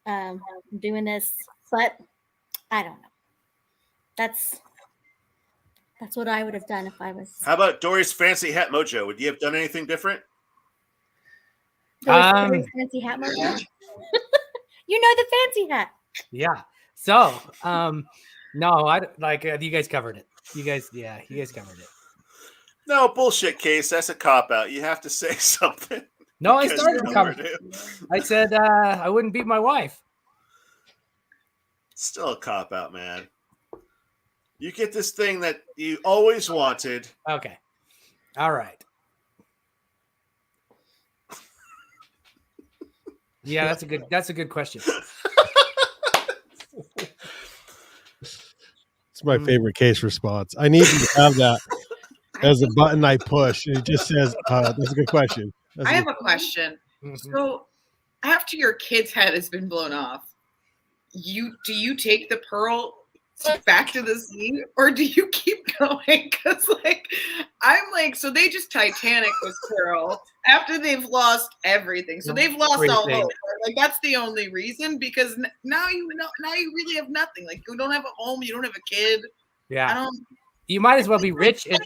I'm doing this, but I don't know. That's what I would have done if I was. How about Dory's fancy hat mojo? Would you have done anything different? Dory's fancy hat mojo? You know the fancy hat. Yeah. So, no, I like you guys covered it. You guys covered it. No, bullshit, Case. That's a cop out. You have to say something. No, I started to cover it. I said I wouldn't beat my wife. Still a cop out, man. You get this thing that you always wanted. Okay. All right. Yeah, that's a good question. It's my favorite case response. I need to have that as a button I push. It just says, that's a good question. I have a question. So after your kid's head has been blown off, do you take the pearl back to the sea, or do you keep going? Because I'm like, so they just Titanic this pearl after they've lost everything. So they've lost all hope. Like that's the only reason, because now you really have nothing. Like you don't have a home, you don't have a kid. Yeah. You might as well be rich and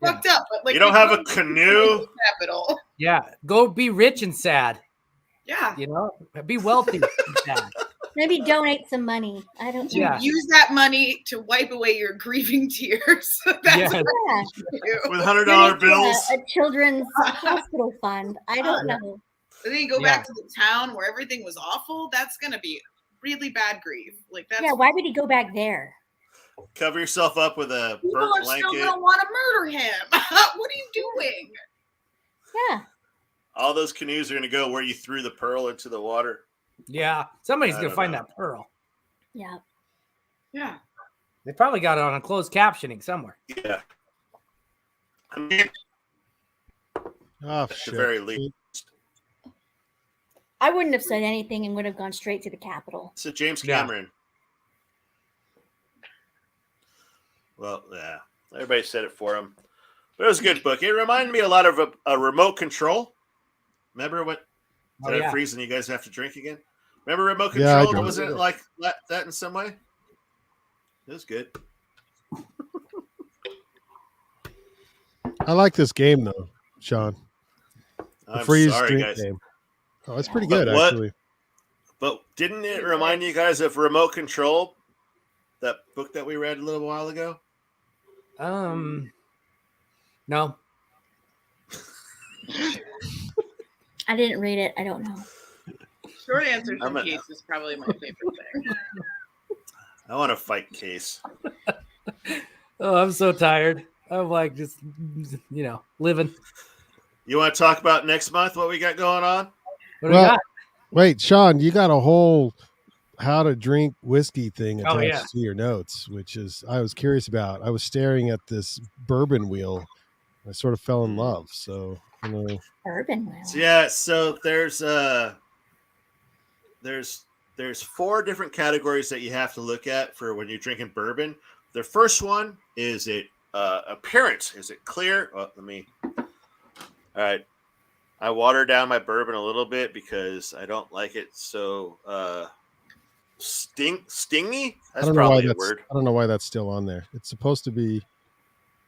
fucked up. But like you don't have a canoe. Capital. Yeah. Go be rich and sad. Yeah. Be wealthy and sad. Maybe donate some money. I don't know. Yeah. Use that money to wipe away your grieving tears. That's what with $100 bills. A children's hospital fund. I don't know. And then you go back to the town where everything was awful. That's going to be really bad grief. Like that's. Yeah. Why would he go back there? Cover yourself up with a People burnt are blanket. still going to want to murder him. What are you doing? Yeah. All those canoes are going to go where you threw the pearl into the water. Yeah. Somebody's going to find that pearl. Yeah. Yeah. They probably got it on a closed captioning somewhere. Yeah. I mean, at the very least. I wouldn't have said anything and would have gone straight to the Capitol. So James Cameron. Well, yeah. Everybody said it for him. But it was a good book. It reminded me a lot of a remote control. Remember what? Did I freeze and you guys have to drink again? Remember remote control? Yeah, wasn't it like that in some way? It was good. I like this game though, Sean. I'm freeze sorry, drink guys. Game. Oh, it's pretty good actually. But didn't it remind you guys of Remote Control? That book that we read a little while ago? No. I didn't read it. I don't know. Short answer to Case is probably my favorite thing. I want to fight Case. Oh, I'm so tired. I'm like just, living. You want to talk about next month, what we got going on? What do we got? Wait, Sean, you got a whole how to drink whiskey thing attached to your notes, which is I was curious about. I was staring at this bourbon wheel. I sort of fell in love. So, Bourbon wheel. So there's 4 different categories that you have to look at for when you're drinking bourbon. The first one is appearance. Is it clear? All right. I water down my bourbon a little bit because I don't like it so stingy. That's probably a word. I don't know why that's still on there. It's supposed to be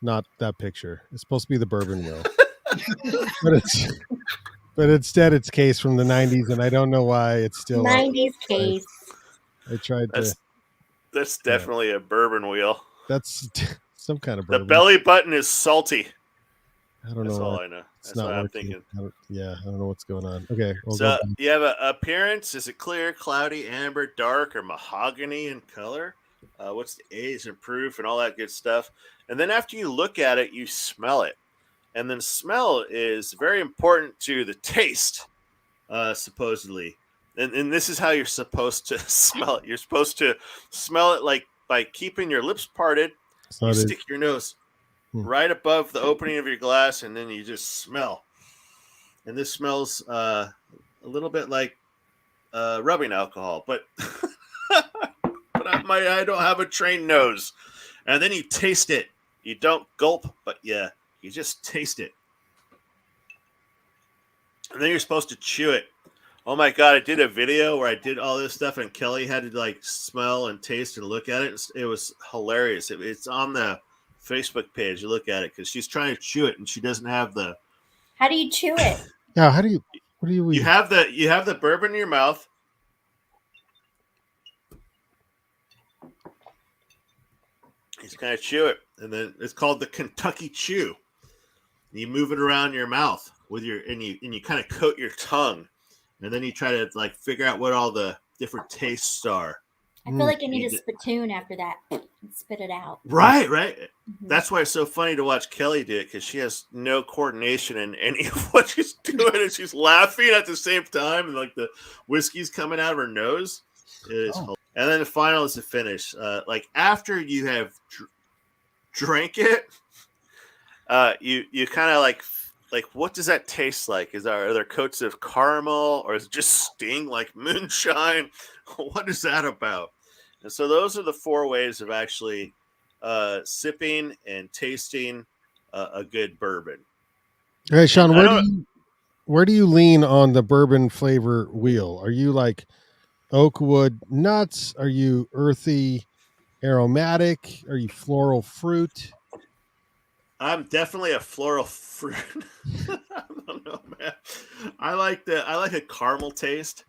not that picture. It's supposed to be the bourbon wheel. but instead it's Case from the 90s, and I don't know why it's still 90s Case. I tried That's definitely a bourbon wheel. That's some kind of bourbon. The belly button is salty. I don't know. That's all I know. That's what I'm thinking. I don't know what's going on. Okay. So you have an appearance. Is it clear, cloudy, amber, dark, or mahogany in color? What's the age and proof and all that good stuff? And then after you look at it, you smell it. And then smell is very important to the taste, supposedly. And this is how you're supposed to smell it. You're supposed to smell it like by keeping your lips parted. You stick your nose right above the opening of your glass, and then you just smell. And this smells a little bit like rubbing alcohol, but I don't have a trained nose. And then you taste it. You don't gulp, but you just taste it. And then you're supposed to chew it. Oh my God, I did a video where I did all this stuff and Kelly had to smell and taste and look at it. It was hilarious. It's on the Facebook page. You look at it because she's trying to chew it and she doesn't have the. How do you chew it? Yeah, what do you? You have the bourbon in your mouth. You just kind of chew it, and then it's called the Kentucky Chew. You move it around your mouth with and you kind of coat your tongue, and then you try to figure out what all the different tastes are. I feel like I need a spittoon after that and spit it out. Right. Mm-hmm. That's why it's so funny to watch Kelly do it, because she has no coordination in any of what she's doing, and she's laughing at the same time, and the whiskey's coming out of her nose. It is hilarious. And then the final is the finish. Like after you have drank it, you kind of like what does that taste like? Are there coats of caramel, or is it just sting like moonshine? What is that about? And so those are the 4 ways of actually sipping and tasting a good bourbon. All right, Sean, where do you lean on the bourbon flavor wheel? Are you like oak wood nuts? Are you earthy aromatic? Are you floral fruit? I'm definitely a floral fruit. I don't know, man. I like a caramel taste.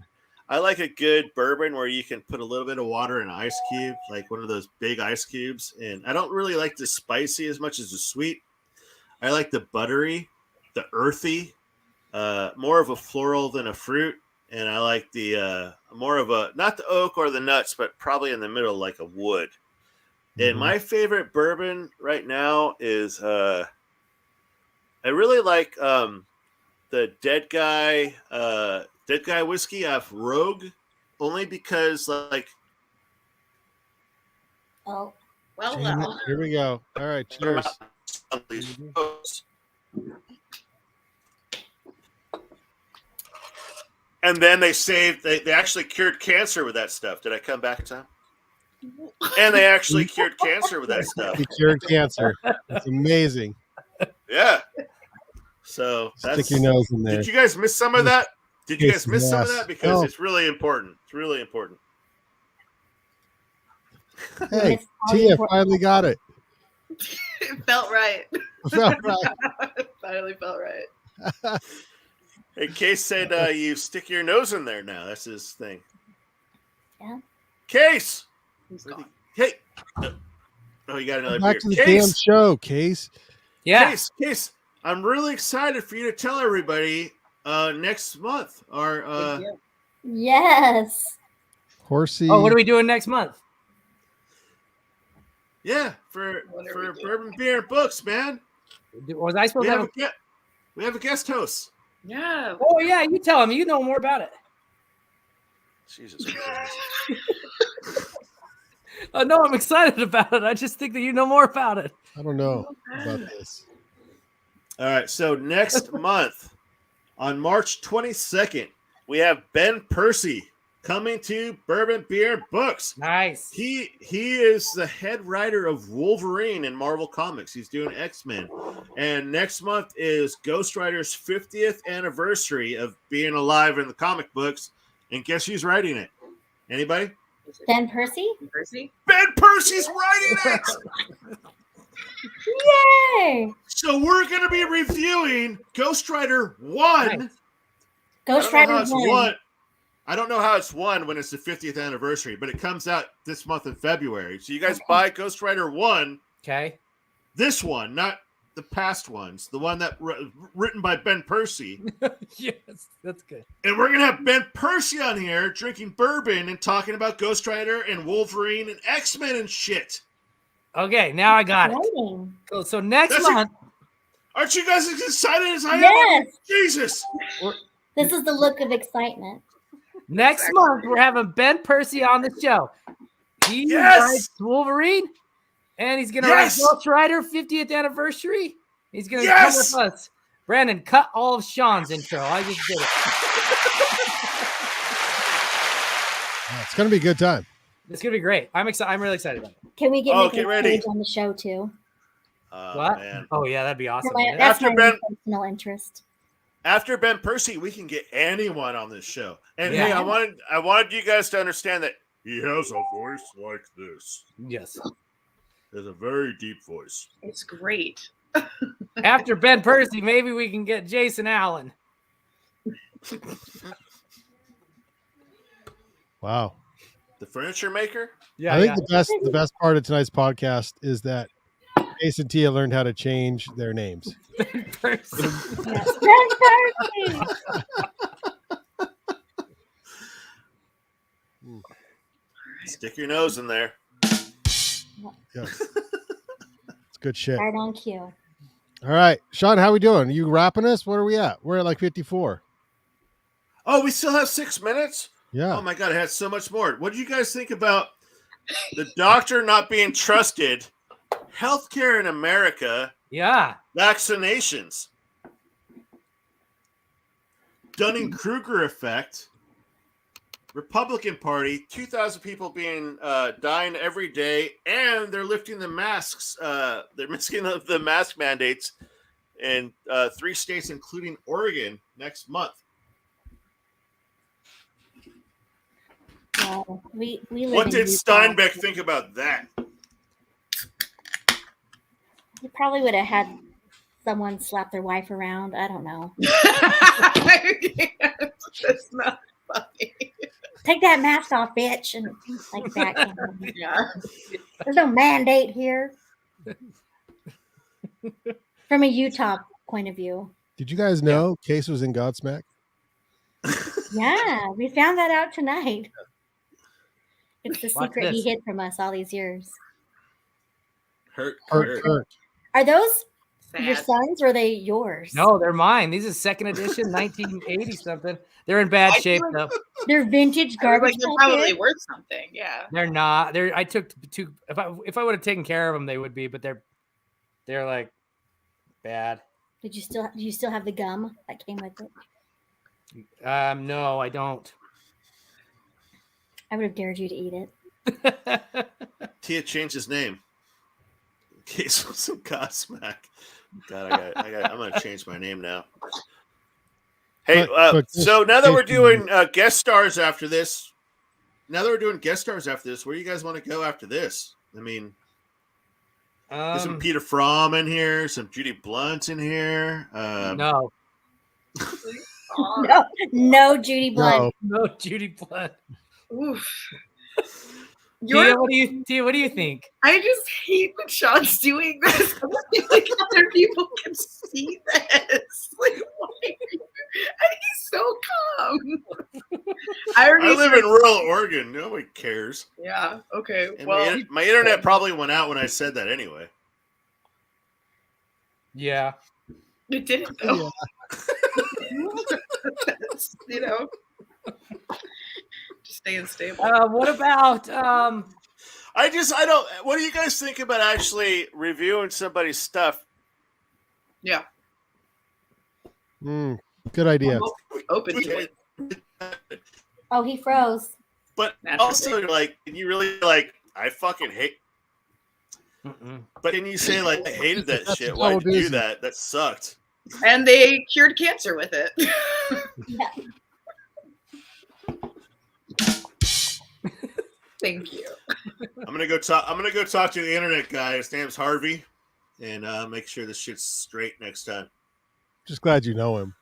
I like a good bourbon where you can put a little bit of water in an ice cube, like one of those big ice cubes. And I don't really like the spicy as much as the sweet. I like the buttery, the earthy, more of a floral than a fruit. And I like the more of a, not the oak or the nuts, but probably in the middle, like a wood. And my favorite bourbon right now is I really like the Dead Guy whiskey off Rogue, only because like Oh, Well. Here we go. All right, cheers. And then they actually cured cancer with that stuff. Did I come back in time? And they actually cured cancer with that stuff. You cured cancer. It's amazing. Yeah. So Stick your nose in there. Did you guys miss some of that? Did you guys miss some of that? Because No. it's really important. It's really important. Hey, Tia finally got it. It felt right. Felt right. It finally felt right. Hey, Case said you stick your nose in there now. That's his thing. Yeah. Case! He's gone. Hey! Oh, you got another Back beer. to the damn show, Case. Yeah. Case, I'm really excited for you to tell everybody next month. Yes. Horsey. Oh, what are we doing next month? Yeah, for What are we doing? Bourbon Beer and Books, man. Was I supposed We to have, have? we have a guest host. Yeah. Oh yeah, you tell him. You know more about it. Jesus Christ. No, I'm excited about it. I just think that you know more about it. I don't know about this. All right, so next month, on March 22nd, we have Ben Percy coming to Bourbon Beer and Books. Nice. He is the head writer of Wolverine in Marvel Comics. He's doing X-Men. And next month is Ghost Rider's 50th anniversary of being alive in the comic books. And guess who's writing it? Anybody? Ben Percy? Percy? Ben Percy's writing it! Yay! So we're going to be reviewing Ghost Rider 1. Nice. Ghost Rider 1. I don't know how it's 1 when it's the 50th anniversary, but it comes out this month in February. So you guys buy Ghost Rider 1, Okay. this one, not the past ones, the one that written by Ben Percy. Yes, that's good. And we're going to have Ben Percy on here drinking bourbon and talking about Ghost Rider and Wolverine and X-Men and shit. Okay, now I got it. Exciting. Cool. So next That's month, Aren't you guys as excited as I am? Yes. Jesus. This is the look of excitement. next month we're having Ben Percy on the show. He Yes. writes Wolverine, and he's gonna Yes. write Ghost Rider 50th anniversary. He's gonna Yes. come with us. Brandon, cut all of Sean's intro. I just did it. It's going to be a good time. It's gonna be great. I'm excited. I'm really excited about it. Can we get Oh, Nicolas get ready. Cage on the show too? What? Man. Oh yeah, that'd be awesome. My- man. that's After my Ben- personal interest. After Ben Percy, we can get anyone on this show. And Yeah. hey, I wanted you guys to understand that he has a voice like this. Yes. He has a very deep voice. It's great. After Ben Percy, maybe we can get Jason Allen. Wow. The furniture maker? Yeah, I think the best part of tonight's podcast is that Ace and Tia learned how to change their names. Ben Percy. Yes. Ben Percy. Stick your nose in there. Yes. It's good shit. Right on cue. All right. Sean, how we doing? Are you wrapping us? What are we at? We're at like 54. Oh, we still have 6 minutes? Yeah. Oh my God, it had so much more. What do you guys think about the doctor not being trusted? Healthcare in America. Yeah. Vaccinations. Dunning-Kruger effect. Republican Party. 2,000 people being dying every day, and they're lifting the masks. They're missing the mask mandates in 3 states, including Oregon, next month. Well, we live What in did Utah. Steinbeck think about that? He probably would have had someone slap their wife around. I don't know. That's not funny. Take that mask off, bitch, and like that. Yeah. There's no mandate here. From a Utah point of view. Did you guys know Case was in Godsmack? Yeah, we found that out tonight. It's the Watch secret he this. hid from us all these years. Hurt. Are those your Sad. sons or are they yours? No, they're mine. These is second edition, 1980 something. They're in bad I shape feel though. They're vintage I was garbage. like, they're pail probably kids? worth something. Yeah. They're not. They're. I took two. If I would have taken care of them, they would be. But they're like bad. Do you still have the gum that came with it? No, I don't. I would have dared you to eat it. Tia changed his name. Case was in Godsmack. God, I'm going to change my name now. Hey, But so now that we're doing guest stars after this, where do you guys want to go after this? I mean, there's some Peter Fromm in here, some Judy Blunt in here. No, No, Judy Blunt. no, Judy Blunt. Oof. Tia, what do you think? I just hate that Sean's doing this. I feel like other people can see this. Like, why? And he's so calm. I live in rural Oregon. Nobody cares. Yeah. Okay. And Well, my internet probably went out when I said that anyway. Yeah. it didn't though. You know, just staying stable. What about I don't. What do you guys think about actually reviewing somebody's stuff? Yeah. Good idea. I'm open to it. Oh, he froze. But Naturally. also, like, can you really like? I fucking hate. Mm-mm. But can you say like I hated that That's shit? so Why did you do busy. that? That sucked. And they cured cancer with it. Yeah. Thank you. I'm gonna go talk to the internet guy. His name's Harvey, and make sure this shit's straight next time. Just glad you know him.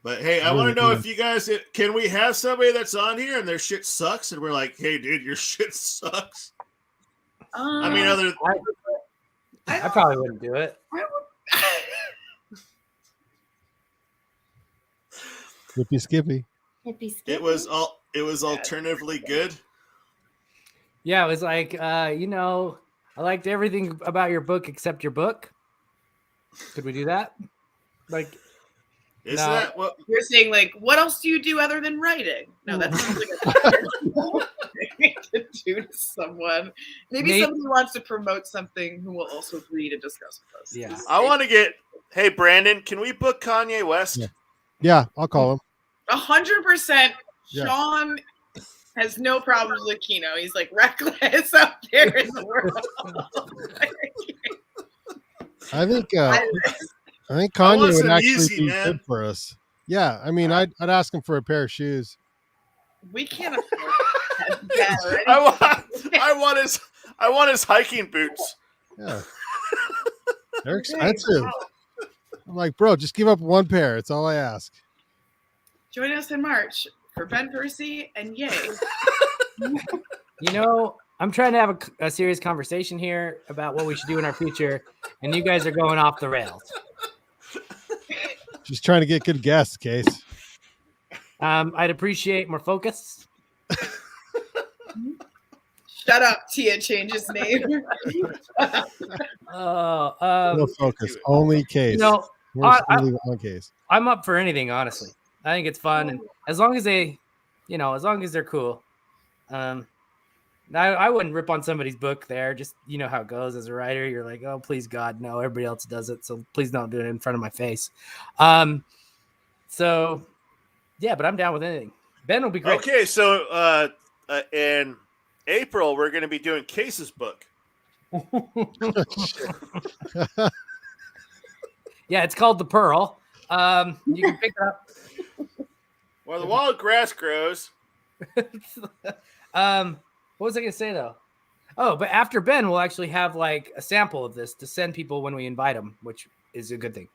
But hey, I want to know if you guys can we have somebody that's on here and their shit sucks, and we're like, hey, dude, your shit sucks. I mean, I probably wouldn't do it. Skippy, Skippy. it was alternatively good. Yeah, it was like I liked everything about your book except your book. Could we do that? Like, Isn't No. that what? You're saying, like, what else do you do other than writing? No, that sounds like a terrible thing to do to someone. Maybe Nate- somebody wants to promote something who will also read and discuss with us. Yeah. I want to get. Hey, Brandon, can we book Kanye West? Yeah, I'll call him. 100%. Yeah. Sean has no problems with Kino. He's like reckless out there in the world. I think I want Kanye would some actually easy, be man. good for us. Yeah, I mean, I'd ask him for a pair of shoes. We can't afford that. Yeah, I want his hiking boots. Yeah, they're expensive. I'm like, bro, just give up one pair. It's all I ask. Join us in March for Ben Percy and Yay. I'm trying to have a serious conversation here about what we should do in our future, and you guys are going off the rails. Just trying to get good guests, Case. I'd appreciate more focus. Shut up, Tia. Change his name. No focus, only Case. We're I- only on Case. I'm up for anything, honestly. I think it's fun, and as long as they as long as they're cool. I wouldn't rip on somebody's book there. Just, how it goes as a writer. You're like, oh, please God, no, everybody else does it. So please don't do it in front of my face. So yeah, but I'm down with anything. Ben will be great. Okay. So, in April, we're going to be doing Case's book. Yeah, it's called The Pearl. You can pick it up. Where the wild grass grows. What was I going to say though? Oh, but after Ben, we'll actually have like a sample of this to send people when we invite them, which is a good thing.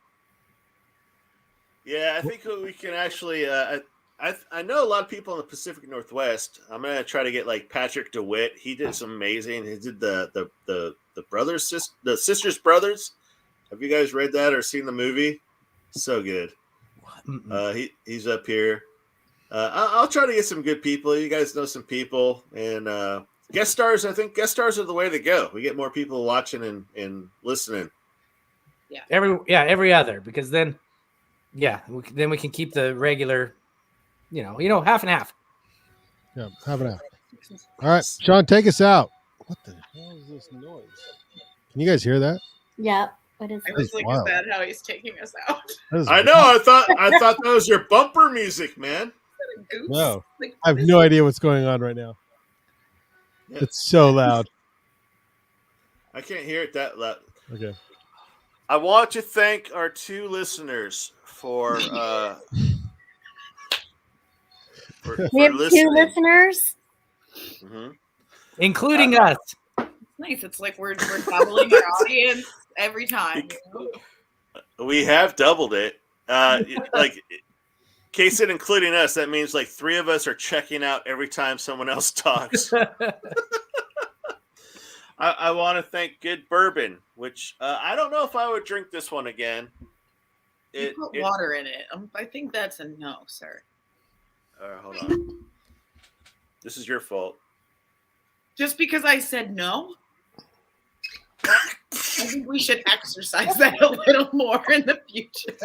Yeah, I think we can actually. I know a lot of people in the Pacific Northwest. I'm gonna try to get like Patrick DeWitt. He did some amazing. He did the Sisters Brothers. Have you guys read that or seen the movie? So good. He's up here. I'll try to get some good people. You guys know some people, and guest stars. I think guest stars are the way to go. We get more people watching and listening. Yeah. Every other, because then, then we can keep the regular, half and half. Yeah, half and half. All right, Sean, take us out. What the hell is this noise? Can you guys hear that? Yeah. What is I it? was like, Wow. is that how he's taking us out? I know. I thought that was your bumper music, man. Goose? No, Like, I have no idea what's going on right now. Yeah. It's so loud. I can't hear it that loud. Okay. I want to thank our two listeners for We have listening. 2 listeners. Mhm. Including us. It's nice. It's like we're doubling our audience every time. We have doubled it. Like, Case it including us. That means like 3 of us are checking out every time someone else talks. I want to thank Good Bourbon, which I don't know if I would drink this one again. You put water in it. I think that's a no, sir. Hold on. This is your fault. Just because I said no? I think we should exercise that a little more in the future.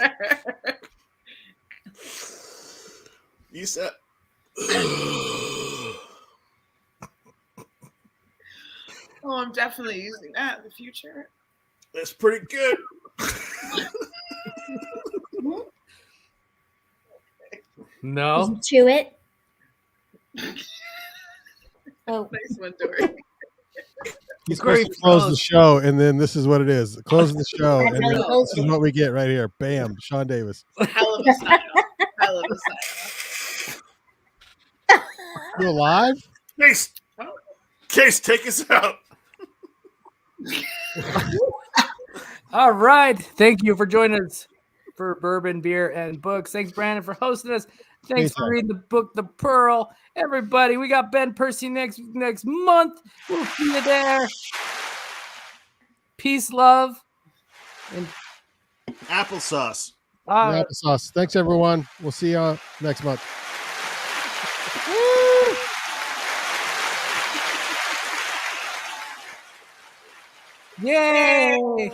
You said. Oh, I'm definitely using that in the future. That's pretty good. No. Chew it. Oh, Nice one, Dory. He's supposed to close the show, and then this is what it is. Closing the show, That's and how then he closed this is it. what we get right here. Bam, Sean Davis. Hell of a sign-off. Hell of a sign-off. You alive? Case, take us out. All right. Thank you for joining us for Bourbon, Beer, and Books. Thanks, Brandon, for hosting us. Thanks for reading the book, The Pearl. Everybody, we got Ben Percy next month. We'll see you there. Peace, love, and Applesauce. Applesauce. Thanks, everyone. We'll see you next month. Yay!